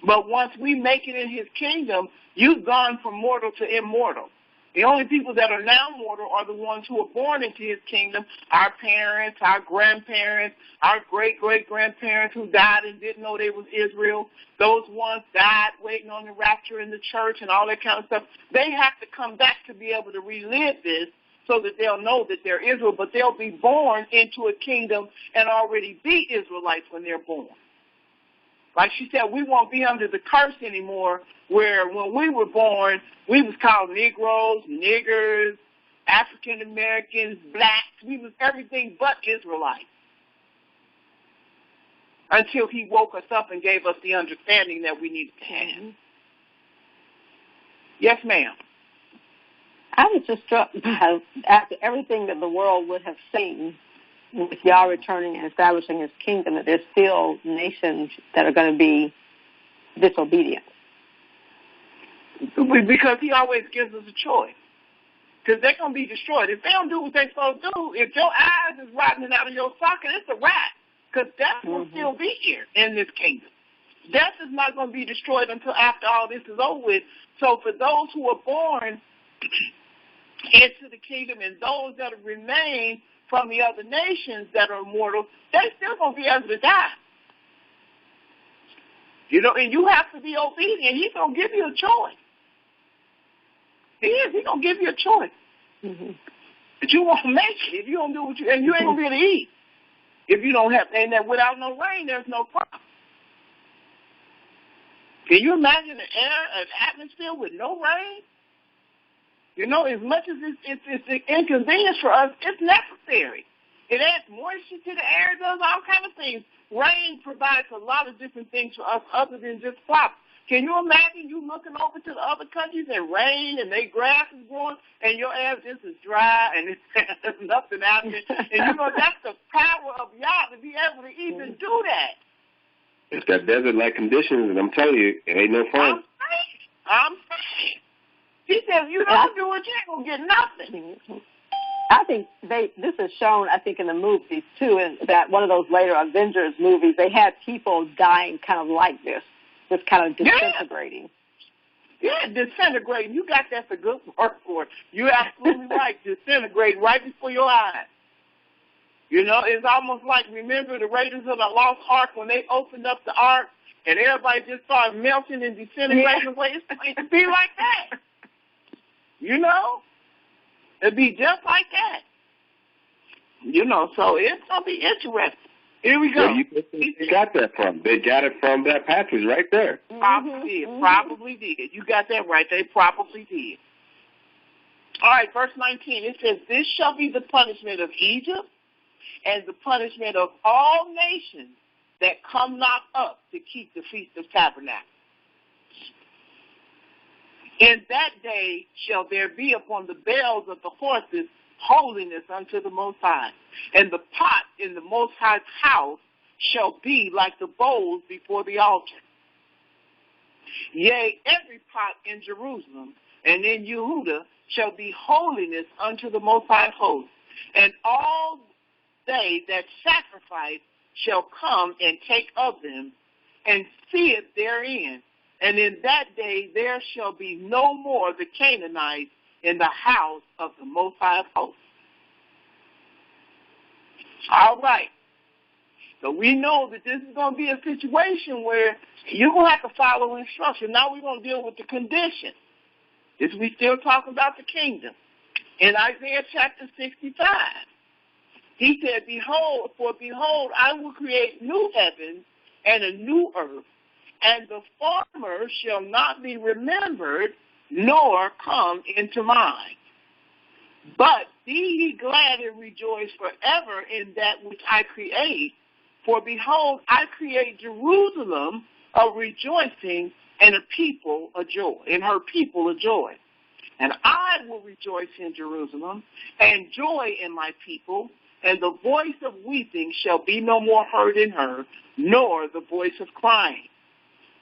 But once we make it in his kingdom, you've gone from mortal to immortal. The only people that are now mortal are the ones who are born into his kingdom, our parents, our grandparents, our great-great-grandparents who died and didn't know they was Israel. Those ones died waiting on the rapture in the church and all that kind of stuff. They have to come back to be able to relive this so that they'll know that they're Israel, but they'll be born into a kingdom and already be Israelites when they're born. Like she said, we won't be under the curse anymore, where when we were born, we was called Negroes, niggers, African Americans, blacks. We was everything but Israelites. Until he woke us up and gave us the understanding that we needed to have. Yes, ma'am. I was just struck by, after everything that the world would have seen, with Yah returning and establishing his kingdom, that there's still nations that are going to be disobedient. Because he always gives us a choice. Because they're going to be destroyed. If they don't do what they're supposed to do, if your eyes is rotting out of your socket, it's a rat. Because death will still be here in this kingdom. Death is not going to be destroyed until after all this is over with. So for those who are born into the kingdom and those that remain from the other nations that are immortal, they're still going to be able to die. And you have to be obedient. He's going to give you a choice. He is. He's going to give you a choice. But you won't make it if you don't do what and you ain't going to be able to eat. If you don't have, and that without no rain, there's no crop. Can you imagine an atmosphere with no rain? As much as it's an inconvenience for us, it's necessary. It adds moisture to the air, does all kinds of things. Rain provides a lot of different things for us other than just crops. Can you imagine you looking over to the other countries and rain and their grass is growing and your ass just is dry and there's nothing out there? And that's the power of Yah to be able to even do that. It's got desert-like conditions, and I'm telling you, it ain't no fun. I'm saying. He said, you don't do it, you ain't going to get nothing. I think this is shown, I think, in the movies, too, in that one of those later Avengers movies, they had people dying kind of like this, just kind of disintegrating. Yeah, disintegrating. You got that's a good word for it. You're absolutely right, disintegrating right before your eyes. It's almost like, remember the Raiders of the Lost Ark when they opened up the Ark and everybody just started melting and disintegrating away? It's going to be like that. It'd be just like that. So it's going to be interesting. Here we go. Where you got that from? They got it from that passage right there. Probably did. You got that right. They probably did. All right, verse 19. It says, this shall be the punishment of Egypt and the punishment of all nations that come not up to keep the Feast of Tabernacles. In that day shall there be upon the bells of the horses holiness unto the Most High, and the pot in the Most High's house shall be like the bowls before the altar. Yea, every pot in Jerusalem and in Yehudah shall be holiness unto the Most High host, and all they that sacrifice shall come and take of them, and see it therein. And in that day there shall be no more the Canaanites in the house of the Most High of hosts. All right. So we know that this is going to be a situation where you're going to have to follow instruction. Now we're going to deal with the condition. This we still talking about the kingdom. In Isaiah chapter 65, he said, behold, I will create new heavens and a new earth, and the former shall not be remembered, nor come into mind. But be ye glad and rejoice forever in that which I create. For behold, I create Jerusalem a rejoicing and a people a joy, and her people a joy. And I will rejoice in Jerusalem and joy in my people, and the voice of weeping shall be no more heard in her, nor the voice of crying.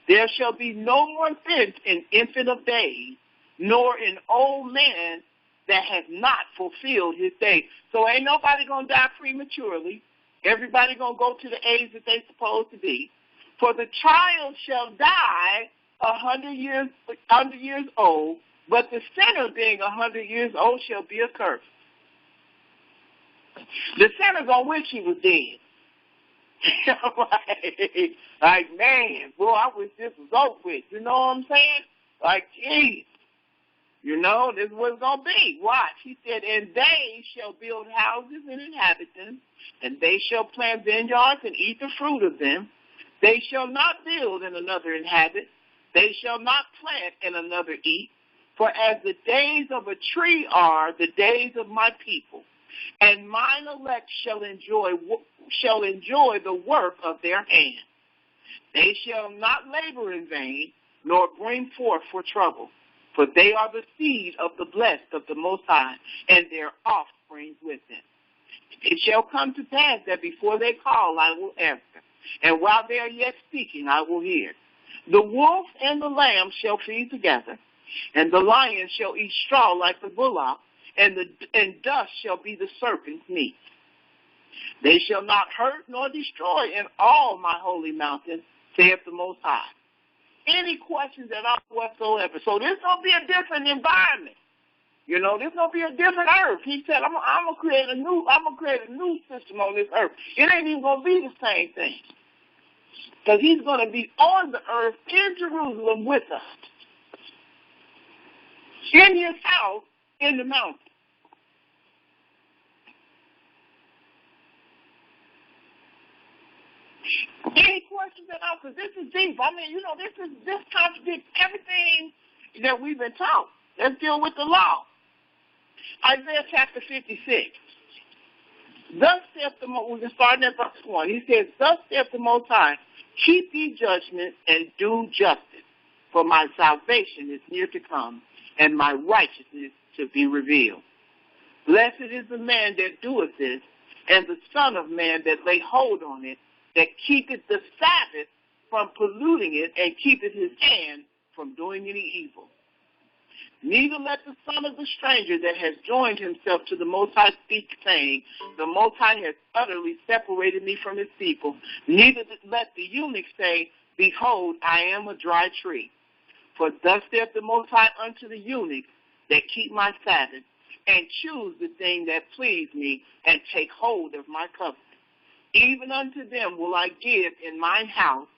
There shall be no more in infant of days, nor in old man that has not fulfilled his days. So ain't nobody going to die prematurely. Everybody going to go to the age that they supposed to be. For the child shall die 100 years old, but the sinner being 100 years old shall be accursed. The sinner going to wish he was dead. Like, man, boy, I wish this was over with. You know what I'm saying? Like, geez. You know, this is what it's going to be. Watch. He said, and they shall build houses and inhabit them, and they shall plant vineyards and eat the fruit of them. They shall not build and another inhabit. They shall not plant and another eat. For as the days of a tree are the days of my people, and mine elect shall enjoy the work of their hand. They shall not labor in vain, nor bring forth for trouble. For they are the seed of the blessed of the Most High, and their offspring with them. It shall come to pass that before they call, I will answer, and while they are yet speaking, I will hear. The wolf and the lamb shall feed together, and the lion shall eat straw like the bullock, and dust shall be the serpent's meat. They shall not hurt nor destroy in all my holy mountain, saith the Most High. Any questions at all whatsoever. So this going to be a different environment. You know, this going to be a different earth. He said, I'm going to create a new system on this earth. It ain't even going to be the same thing. Because he's going to be on the earth in Jerusalem with us. In his house in the mountain. Any questions at all? Because this is deep. I mean, you know, this contradicts everything that we've been taught. Let's deal with the law. Isaiah chapter 56. Thus saith the Most, we're starting at verse 1. He says, thus saith the Most High, keep ye judgment and do justice, for my salvation is near to come, and my righteousness to be revealed. Blessed is the man that doeth this, and the son of man that lay hold on it, that keepeth the Sabbath from polluting it, and keepeth his hand from doing any evil. Neither let the son of the stranger that has joined himself to the Most High speak, saying, the Most High has utterly separated me from his people. Neither let the eunuch say, behold, I am a dry tree. For thus saith the Most High unto the eunuch that keep my Sabbath, and choose the thing that please me, and take hold of my covenant. Even unto them will I give in mine house,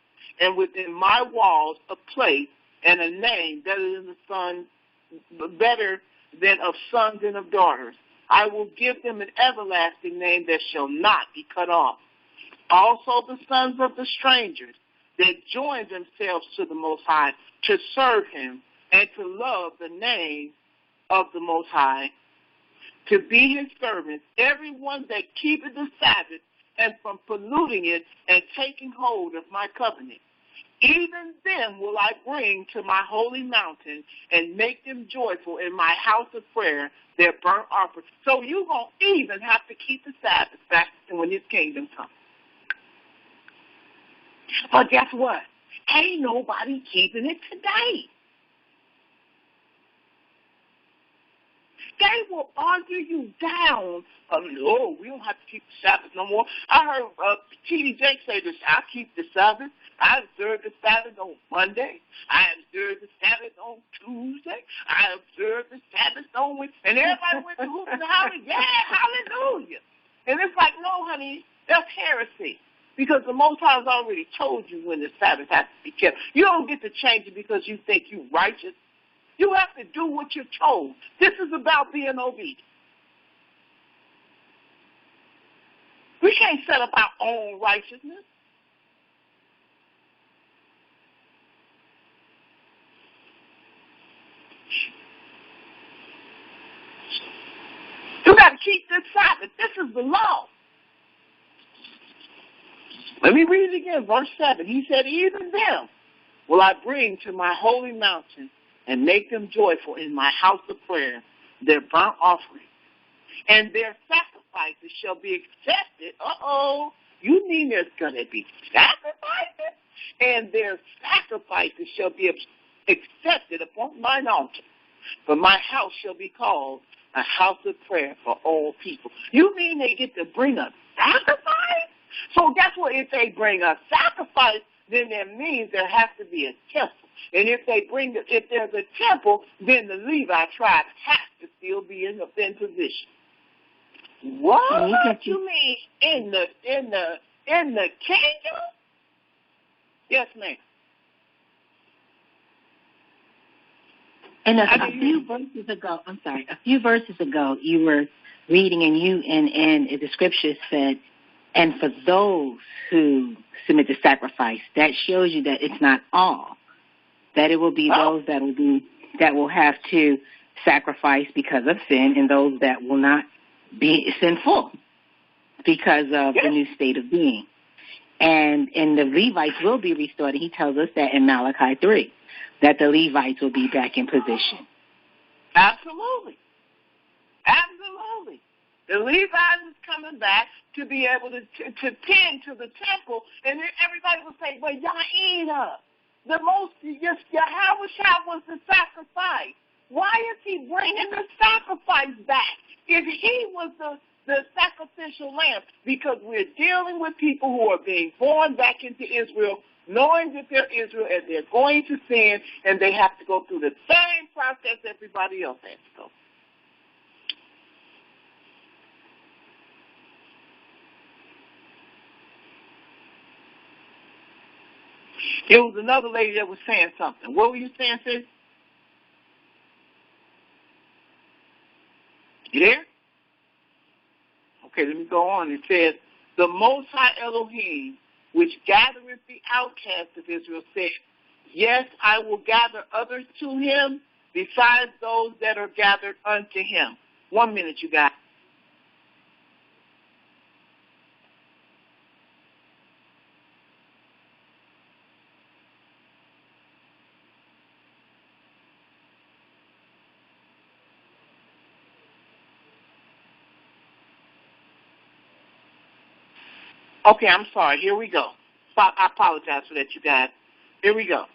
and within my walls a place and a name better than of sons and of daughters. I will give them an everlasting name that shall not be cut off. Also the sons of the strangers that join themselves to the Most High to serve him and to love the name of the Most High, to be his servants, everyone that keepeth the Sabbath and from polluting it and taking hold of my covenant. Even them will I bring to my holy mountain and make them joyful in my house of prayer, their burnt offerings. So you're going to even have to keep the Sabbath back when his kingdom comes. But guess what? Ain't nobody keeping it today. They will argue you down. Oh, we don't have to keep the Sabbath no more. I heard T.D. Jakes say this, I keep the Sabbath. I observe the Sabbath on Monday. I observe the Sabbath on Tuesday. I observe the Sabbath on Wednesday. And everybody went to hoop and holler, yeah, hallelujah. And it's like, no, honey, that's heresy. Because the Most High has already told you when the Sabbath has to be kept. You don't get to change it because you think you're righteous. You have to do what you're told. This is about being obedient. We can't set up our own righteousness. You got to keep this Sabbath. This is the law. Let me read it again, verse 7. He said, even them will I bring to my holy mountain and make them joyful in my house of prayer, their burnt offerings. And their sacrifices shall be accepted. You mean there's going to be sacrifices? And their sacrifices shall be accepted upon mine altar. For my house shall be called a house of prayer for all people. You mean they get to bring a sacrifice? So guess what? If they bring a sacrifice, then that means there has to be a temple. And if there's a temple, then the Levi tribe has to still be in position. What you mean in the kingdom? Yes, ma'am. And a few verses ago, you were reading and the scriptures said, and for those who submit the sacrifice, that shows you that it's not all. That it will be those that will have to sacrifice because of sin, and those that will not be sinful because of the new state of being. And the Levites will be restored. He tells us that in Malachi 3, that the Levites will be back in position. Absolutely. Absolutely. The Levites is coming back to be able to tend to the temple, and then everybody will say, well, Yehudah, Yahushua was the sacrifice. Why is he bringing the sacrifice back if he was the sacrificial lamb? Because we're dealing with people who are being born back into Israel, knowing that they're Israel and they're going to sin, and they have to go through the same process everybody else has to go. There was another lady that was saying something. What were you saying, sis? You there? Okay, let me go on. It says, the Most High Elohim, which gathereth the outcasts of Israel, said, yes, I will gather others to him besides those that are gathered unto him. 1 minute, you guys. Okay, I'm sorry. Here we go. I apologize for that, you guys. Here we go.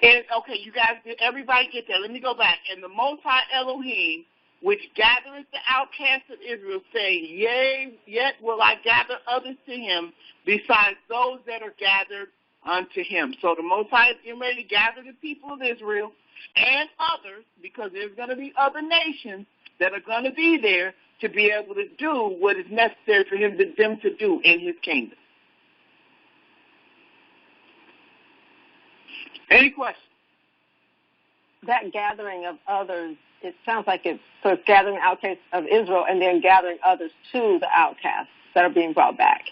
And, okay, you guys, everybody get that. Let me go back. And the Most High Elohim, which gathereth the outcasts of Israel, saying, yea, yet will I gather others to him besides those that are gathered unto him. So the Most High is getting ready to gather the people of Israel and others, because there's going to be other nations that are going to be there to be able to do what is necessary for them to do in his kingdom. Any questions? That gathering of others, it sounds like it's gathering outcasts of Israel and then gathering others to the outcasts that are being brought back.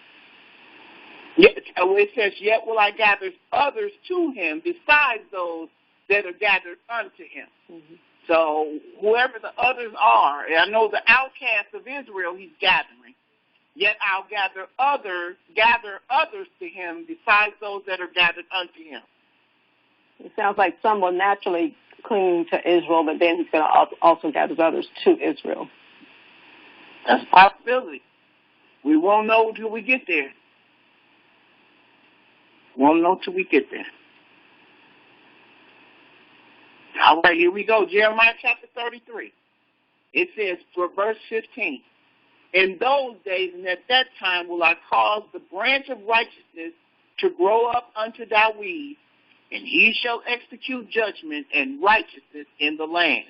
Yeah, it says, yet will I gather others to him besides those that are gathered unto him. Mm-hmm. So whoever the others are, I know the outcasts of Israel he's gathering, yet I'll gather others to him besides those that are gathered unto him. It sounds like some will naturally cling to Israel, but then he's going to also gather others to Israel. That's a possibility. We won't know until we get there. Won't know till we get there. All right, here we go. Jeremiah chapter 33. It says, for verse 15, In those days and at that time will I cause the branch of righteousness to grow up unto David, and he shall execute judgment and righteousness in the land.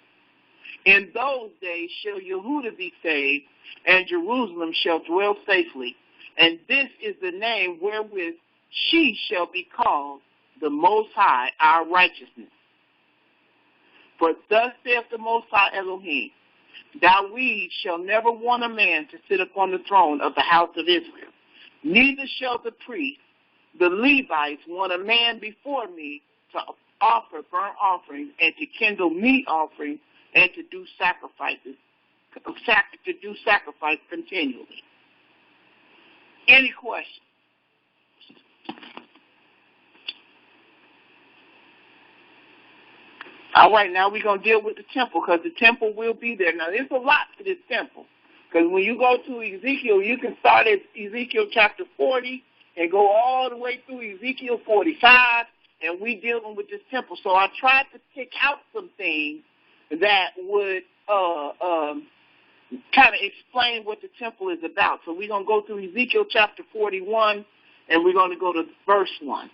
In those days shall Yehudah be saved, and Jerusalem shall dwell safely. And this is the name wherewith she shall be called, the Most High, our righteousness. For thus saith the Most High Elohim, David shall never want a man to sit upon the throne of the house of Israel, neither shall the priests, the Levites, want a man before me to offer burnt offerings and to kindle meat offerings and to do sacrifice continually. Any questions? All right, now we're going to deal with the temple because the temple will be there. Now, there's a lot to this temple because when you go to Ezekiel, you can start at Ezekiel chapter 40 and go all the way through Ezekiel 45, and we dealing with this temple. So I tried to pick out some things that would kind of explain what the temple is about. So we're going to go through Ezekiel chapter 41, and we're going to go to verse 1.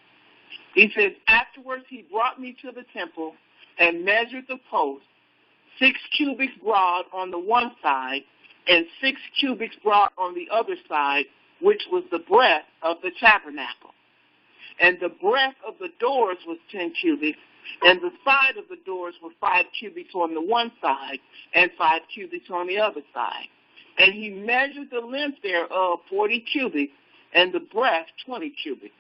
He says, afterwards he brought me to the temple and measured the post, 6 cubits broad on the one side and 6 cubits broad on the other side, which was the breadth of the tabernacle. And the breadth of the doors was 10 cubits, and the side of the doors were 5 cubits on the one side and 5 cubits on the other side. And he measured the length thereof 40 cubits, and the breadth 20 cubits.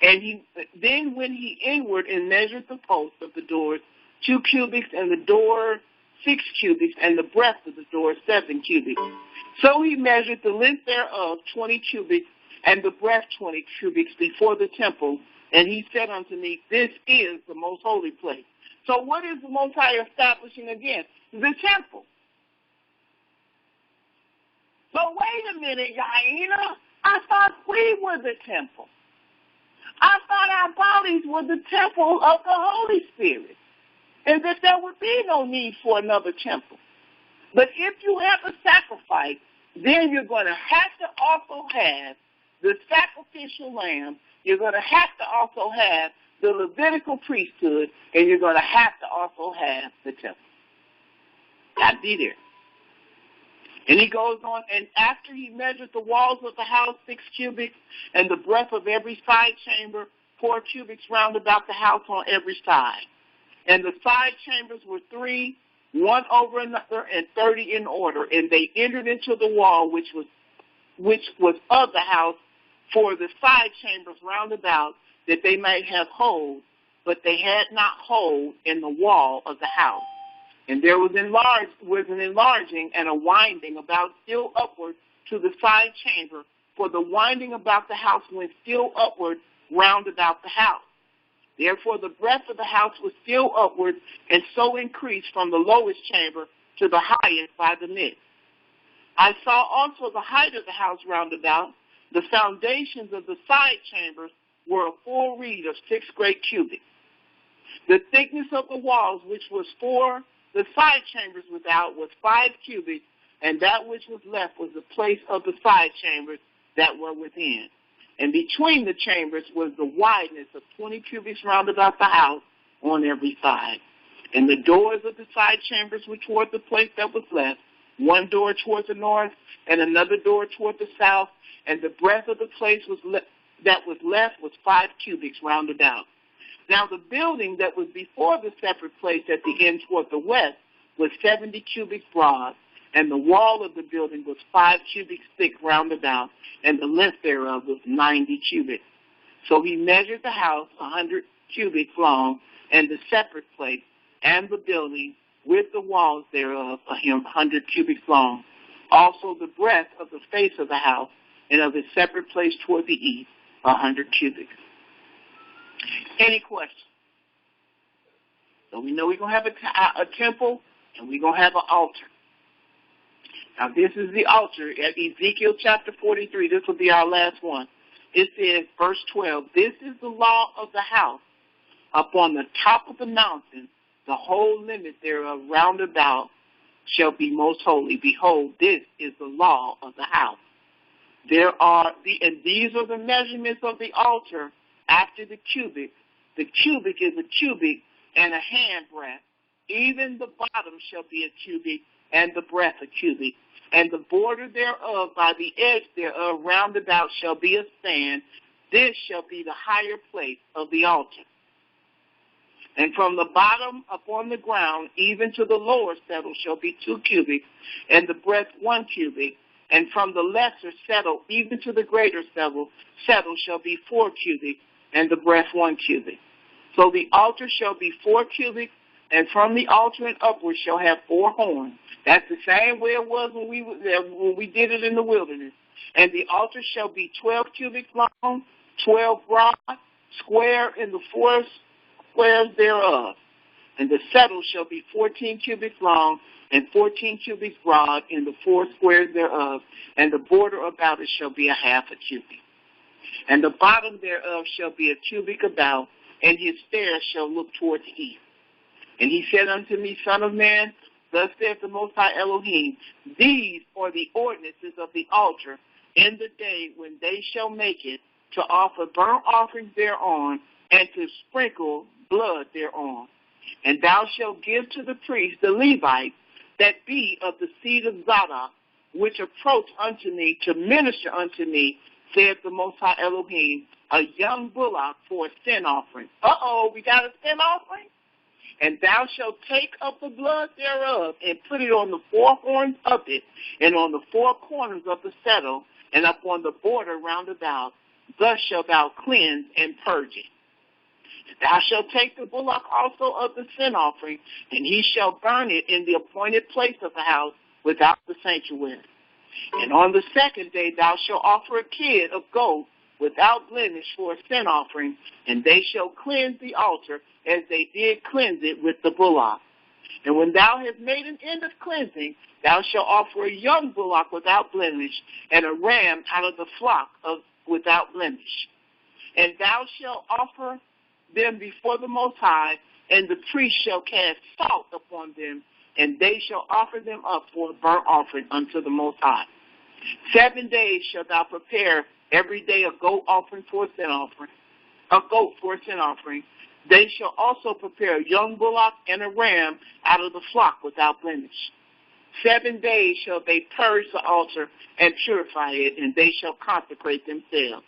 And then went he inward and measured the posts of the doors 2 cubits, and the door 6 cubits, and the breadth of the door 7 cubits. So he measured the length thereof 20 cubits, and the breadth 20 cubits before the temple. And he said unto me, this is the most holy place. So what is the Most High establishing again? The temple. So wait a minute, Yaina. I thought we were the temple. I thought our bodies were the temple of the Holy Spirit, and that there would be no need for another temple. But if you have a sacrifice, then you're going to have to also have the sacrificial lamb. You're going to have to also have the Levitical priesthood, and you're going to have to also have the temple. Got to be there. And he goes on, and after he measured the walls of the house 6 cubits, and the breadth of every side chamber 4 cubits round about the house on every side. And the side chambers were 3, one over another, and 30 in order. And they entered into the wall which was of the house for the side chambers round about, that they might have hold, but they had not hold in the wall of the house. And there was an enlarging and a winding about still upward to the side chamber, for the winding about the house went still upward round about the house. Therefore the breadth of the house was still upward, and so increased from the lowest chamber to the highest by the midst. I saw also the height of the house round about. The foundations of the side chambers were a full reed of 6 great cubits. The thickness of the walls, which was for the side chambers without, was 5 cubits, and that which was left was the place of the side chambers that were within. And between the chambers was the wideness of 20 cubits round about the house on every side. And the doors of the side chambers were toward the place that was left, one door toward the north and another door toward the south, and the breadth of the place that was left was 5 cubits round about. Now the building that was before the separate place at the end toward the west was 70 cubits broad, and the wall of the building was 5 cubits thick round about, and the length thereof was 90 cubits. So he measured the house 100 cubits long, and the separate place, and the building with the walls thereof 100 cubits long. Also the breadth of the face of the house, and of its separate place toward the east, 100 cubits. Any questions? So we know we're going to have a temple, and we're going to have an altar. Now this is the altar at Ezekiel chapter 43. This will be our last one. It says, verse 12, this is the law of the house upon the top of the mountain, the whole limit thereof round about, shall be most holy. Behold, this is the law of the house. And these are the measurements of the altar after the cubic. The cubic is a cubit and a handbreadth. Even the bottom shall be a cubit, and the breadth a cubit. And the border thereof by the edge thereof round about shall be a span. This shall be the higher place of the altar. And from the bottom upon the ground, even to the lower settle shall be 2 cubits, and the breadth 1 cubit. And from the lesser settle, even to the greater settle shall be 4 cubits, and the breadth 1 cubit. So the altar shall be 4 cubits, and from the altar and upward shall have 4 horns. That's the same way it was when we did it in the wilderness. And the altar shall be 12 cubits long, 12 broad, square in the 4 squares thereof. And the settle shall be 14 cubits long, and 14 cubits broad in the 4 squares thereof, and the border about it shall be a half a cubit. And the bottom thereof shall be a cubit about, and his stairs shall look toward the east. And he said unto me, Son of man, thus saith the Most High Elohim, these are the ordinances of the altar in the day when they shall make it, to offer burnt offerings thereon, and to sprinkle blood thereon. And thou shalt give to the priests, the Levites, that be of the seed of Zadok, which approach unto me to minister unto me, saith the Most High Elohim, a young bullock for a sin offering. We got a sin offering? And thou shalt take up the blood thereof, and put it on the 4 horns of it, and on the 4 corners of the settle, and upon the border round about. Thus shalt thou cleanse and purge it. Thou shalt take the bullock also of the sin offering, and he shall burn it in the appointed place of the house without the sanctuary. And on the 2nd day thou shalt offer a kid of goat without blemish for a sin offering, and they shall cleanse the altar as they did cleanse it with the bullock. And when thou hast made an end of cleansing, thou shalt offer a young bullock without blemish, and a ram out of the flock without blemish. And thou shalt offer them before the Most High, and the priest shall cast salt upon them, and they shall offer them up for a burnt offering unto the Most High. 7 days shalt thou prepare every day a goat offering for a sin offering, a goat for a sin offering. They shall also prepare a young bullock and a ram out of the flock without blemish. 7 days shall they purge the altar and purify it, and they shall consecrate themselves.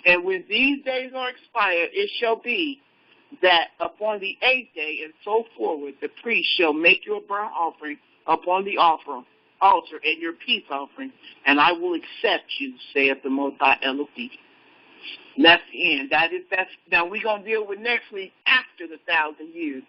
And when these days are expired, it shall be that upon the 8th day and so forward, the priest shall make your burnt offering upon the altar and your peace offering, and I will accept you, saith the Most High Elohim. And that's the end. Now we're going to deal with next week after the 1,000 years.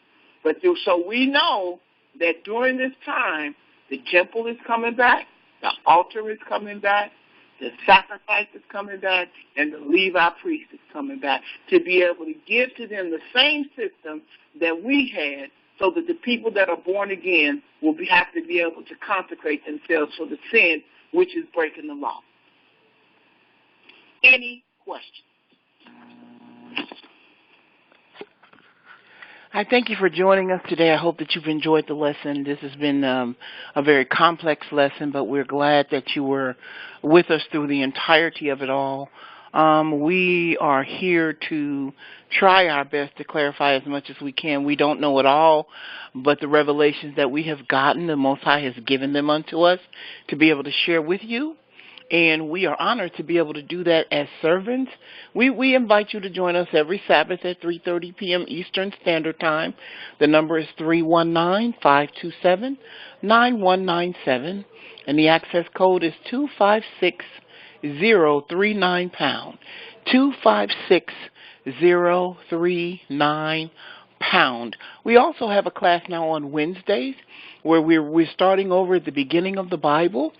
So we know that during this time, the temple is coming back, the altar is coming back, the sacrifice is coming back, and the Levi priest is coming back to be able to give to them the same system that we had, so that the people that are born again will have to be able to consecrate themselves for the sin which is breaking the law. Any questions? I thank you for joining us today. I hope that you've enjoyed the lesson. This has been a very complex lesson, but we're glad that you were with us through the entirety of it all. We are here to try our best to clarify as much as we can. We don't know it all, but the revelations that we have gotten, the Most High has given them unto us to be able to share with you. And we are honored to be able to do that as servants. We invite you to join us every Sabbath at 3:30 p.m. Eastern Standard Time. The number is 319-527-9197, and the access code is 256039#. 256039#. We also have a class now on Wednesdays where we're starting over at the beginning of the Bible.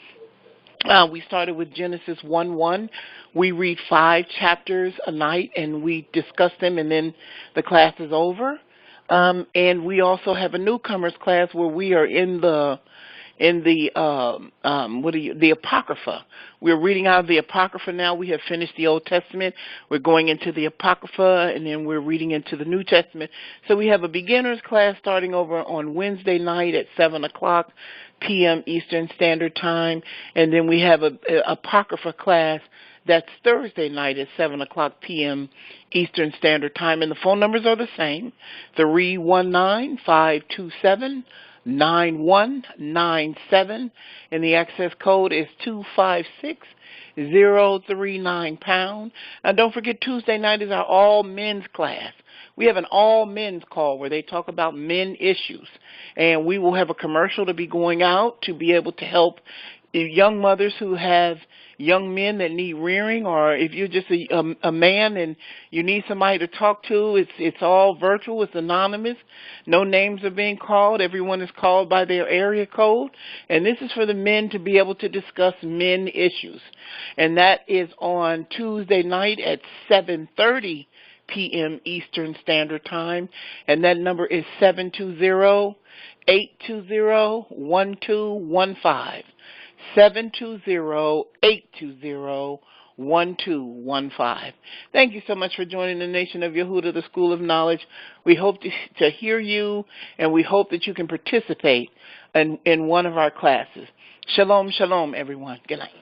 We started with Genesis 1:1. We read 5 chapters a night, and we discuss them, and then the class is over. And we also have a newcomers class where we are in the Apocrypha. We're reading out of the Apocrypha now. We have finished the Old Testament. We're going into the Apocrypha, and then we're reading into the New Testament. So we have a beginner's class starting over on Wednesday night at 7 o'clock p.m. Eastern Standard Time. And then we have a Apocrypha class that's Thursday night at 7 o'clock p.m. Eastern Standard Time. And the phone numbers are the same, 319-527-9197. And the access code is 256-039#. And don't forget, Tuesday night is our all men's class. We have an all men's call where they talk about men issues. And we will have a commercial to be going out to be able to help young mothers who have young men that need rearing, or if you're just a man and you need somebody to talk to, it's all virtual, it's anonymous. No names are being called. Everyone is called by their area code. And this is for the men to be able to discuss men issues. And that is on Tuesday night at 7:30 p.m. Eastern Standard Time. And that number is 720-820-1215. 720-820-1215. Thank you so much for joining the Nation of Yehudah, the School of Knowledge. We hope to hear you, and we hope that you can participate in one of our classes. Shalom, shalom, everyone. Good night.